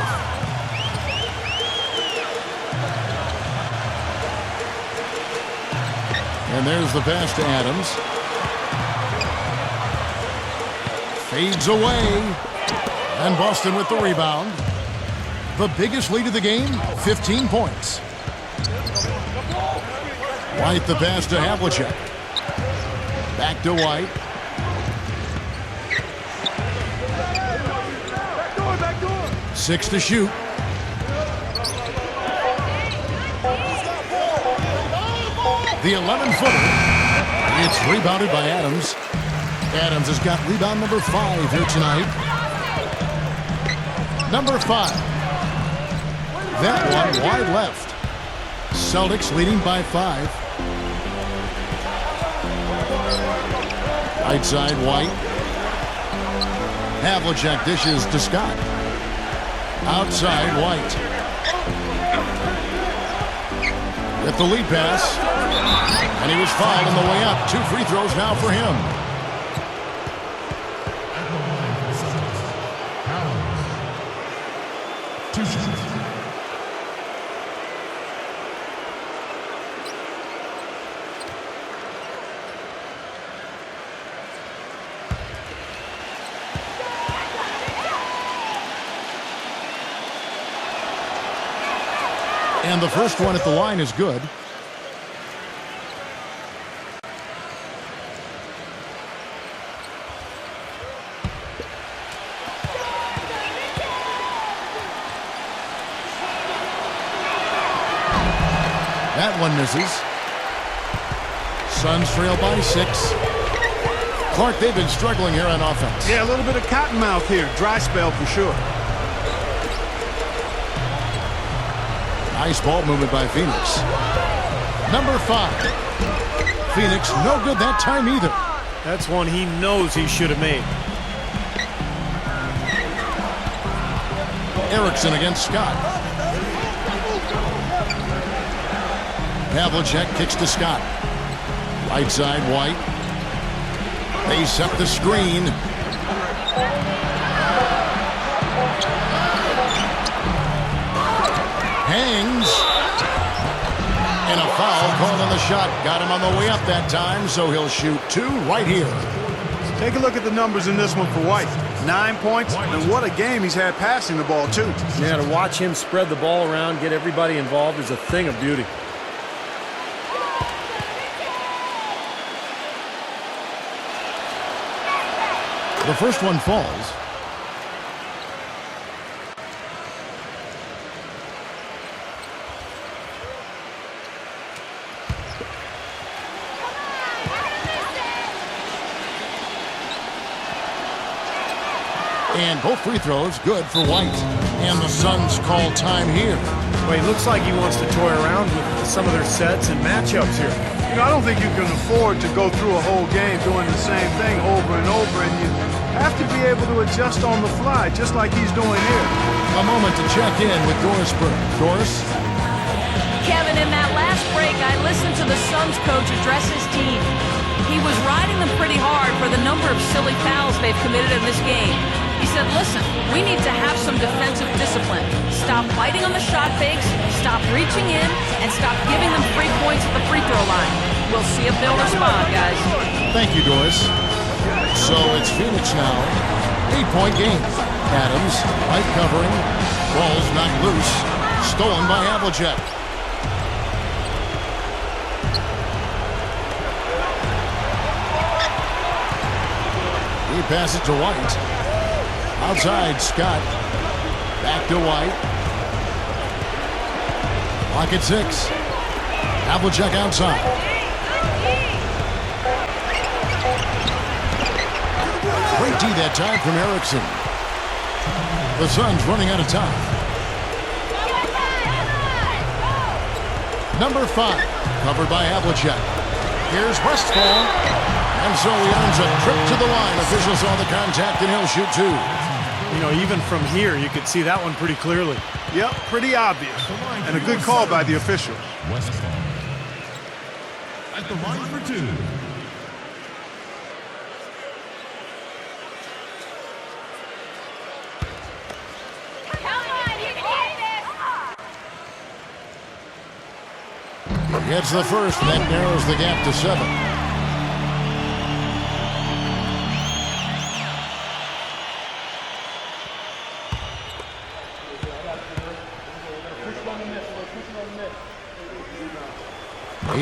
And there's the pass to Adams. Fades away. And Boston with the rebound. The biggest lead of the game, 15 points. White the pass to Havlicek. Back to White. Back door. 6 to shoot. The 11-footer. It's rebounded by Adams. Adams has got rebound number 5 here tonight. Number 5. That one wide left. Celtics leading by 5. Right side, White. Havlicek dishes to Scott. Outside, White. With the lead pass. And he was fouled on the way up. 2 free throws now for him. And the first one at the line is good. That one misses. Suns trail by 6. Clark, they've been struggling here on offense. Yeah, a little bit of cottonmouth here. Dry spell for sure. Nice ball movement by Phoenix. Number 5. Phoenix, no good that time either. That's one he knows he should have made. Erickson against Scott. Havlicek kicks to Scott. Right side, White. They set the screen. Hangs. And a foul called on the shot. Got him on the way up that time, so he'll shoot 2 right here. Take a look at the numbers in this one for White. 9 points, and what a game he's had passing the ball, too. Yeah, to watch him spread the ball around, get everybody involved is a thing of beauty. The first one falls. And both free throws good for White. And the Suns call time here. Well, he looks like he wants to toy around with some of their sets and matchups here. You know, I don't think you can afford to go through a whole game doing the same thing over and over, and you have to be able to adjust on the fly, just like he's doing here. A moment to check in with Doris Burke. Doris? Kevin, in that last break, I listened to the Suns coach address his team. He was riding them pretty hard for the number of silly fouls they've committed in this game. He said, listen, we need to have some defensive discipline. Stop fighting on the shot fakes, stop reaching in, and stop giving them free points at the free throw line. We'll see if they'll respond, guys. Thank you, Doris. So it's Phoenix now. 8-point game. Adams, right covering. Ball's knocked loose. Stolen by Havlicek. He passes to White. Outside, Scott. Back to White. Clock at 6. Havlicek outside. Great D that time from Erickson. The Suns running out of time. Number 5, covered by Havlicek. Here's Westphal. And so he earns a trip to the line. Official saw the contact, and he'll shoot 2. You know, even from here, you could see that one pretty clearly. Yep, pretty obvious. And a good call by the official. Westphal. At the line for 2. Gets the first, and that narrows the gap to 7.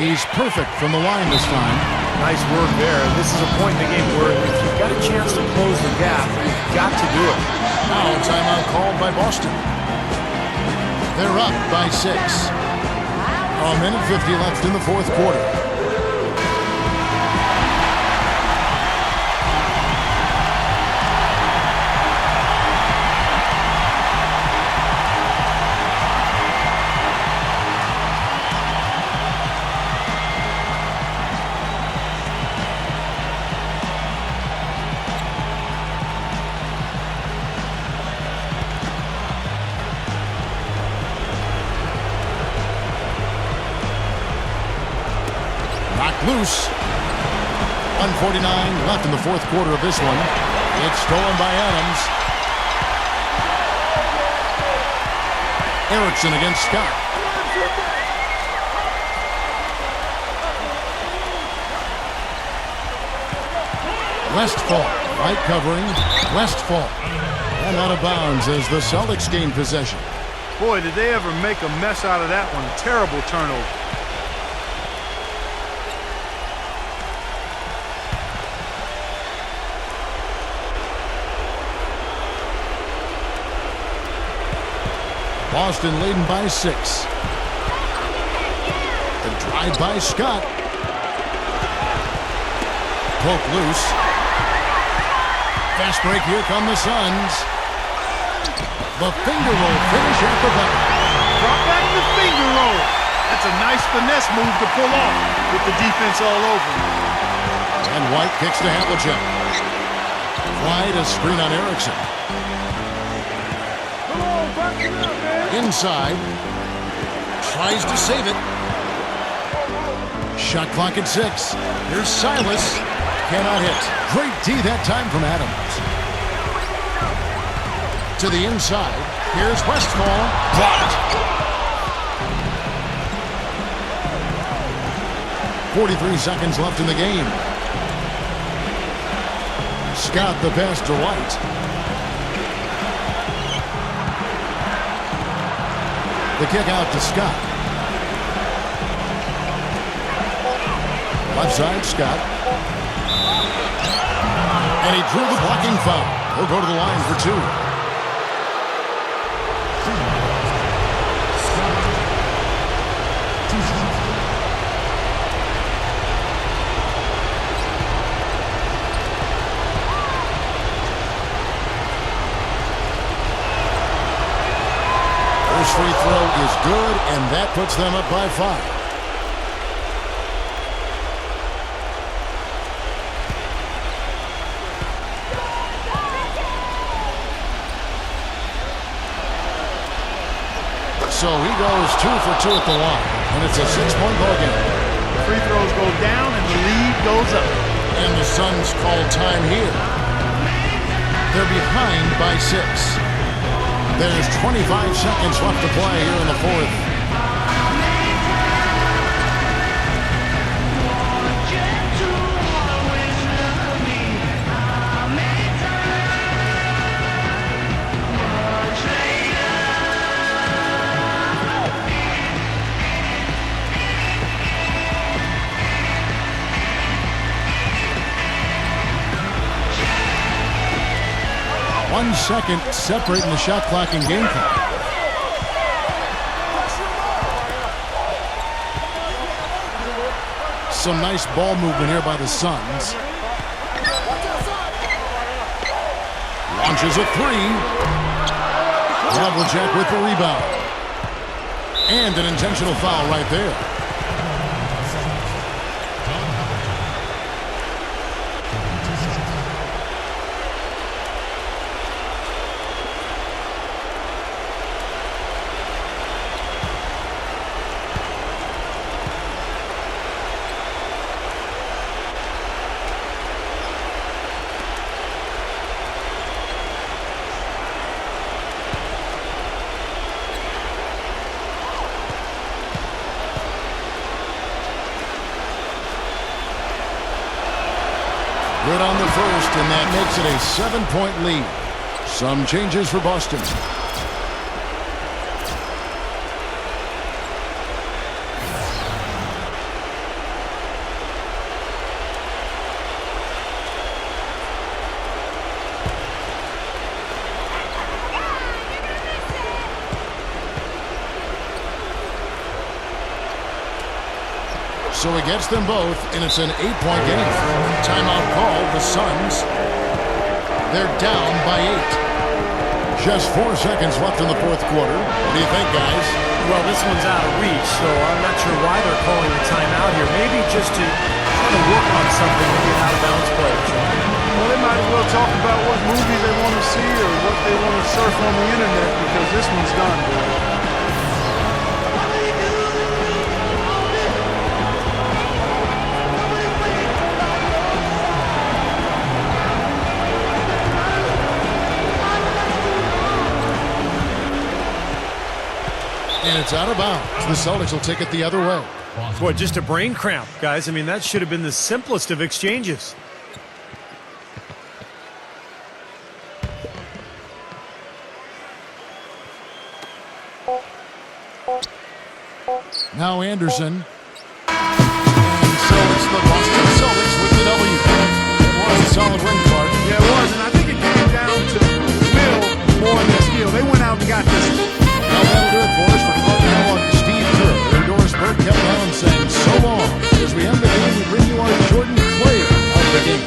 He's perfect from the line this time. Nice work there. This is a point in the game where if you've got a chance to close the gap, you've got to do it. Now a timeout called by Boston. They're up by 6. A minute 50 left in the 4th quarter. Loose. 1:49 left in the 4th quarter of this one. It's stolen by Adams. Erickson against Scott. Westphal, right covering. Westphal. And out of bounds as the Celtics gain possession. Boy, did they ever make a mess out of that one. Terrible turnover. Boston leading by 6. The drive by Scott. Poke loose. Fast break, here come the Suns. The finger roll finish at the bucket. Drop back the finger roll. That's a nice finesse move to pull off with the defense all over. And White kicks to Havlicek. Wide, a screen on Erickson. Inside. Tries to save it. Shot clock at 6. Here's Silas. Cannot hit. Great D that time from Adams. To the inside. Here's Westphal. Blocked. 43 seconds left in the game. Scott the pass to White. The kick out to Scott. Left side, Scott. And he drew the blocking foul. He'll go to the line for 2. First free throw is good, and that puts them up by 5. So he goes 2 for 2 at the line, and it's a 6-point ball game. Free throws go down, and the lead goes up. And the Suns call time here. They're behind by 6. There's 25 seconds left to play here in the 4th. One second separating the shot clock and game clock. Some nice ball movement here by the Suns. launches a three. Havlicek with the rebound. And an intentional foul right there. Good on the first, and that makes it a 7-point lead. Some changes for Boston. So he gets them both, and it's an 8-point game. Timeout call, the Suns. They're down by 8. Just 4 seconds left in the fourth quarter. What do you think, guys? Well, this one's out of reach, so I'm not sure why they're calling the timeout here. Maybe just to try to work on something with the out-of-bounds play. Well, they might as well talk about what movie they want to see or what they want to surf on the internet, because this one's done, boy. And it's out of bounds. The Celtics will take it the other way. Boy, just a brain cramp, guys. I mean, that should have been the simplest of exchanges. Now Anderson. And so it's the Boston Celtics with the W. It was a solid win, Clark. Yeah, it was, and I think it came down to will more than skill. They went out and got this. Now that'll do it for us. For Clark and Steve Kerr, Doris Burke, Kevin Allen saying so long. As we end the game, we bring you our Jordan player of the game.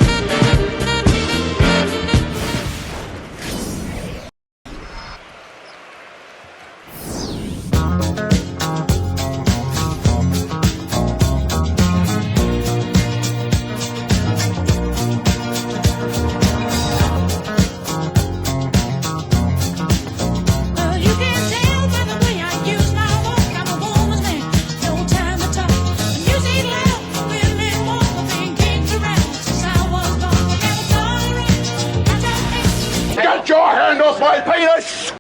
Get your hand off my penis!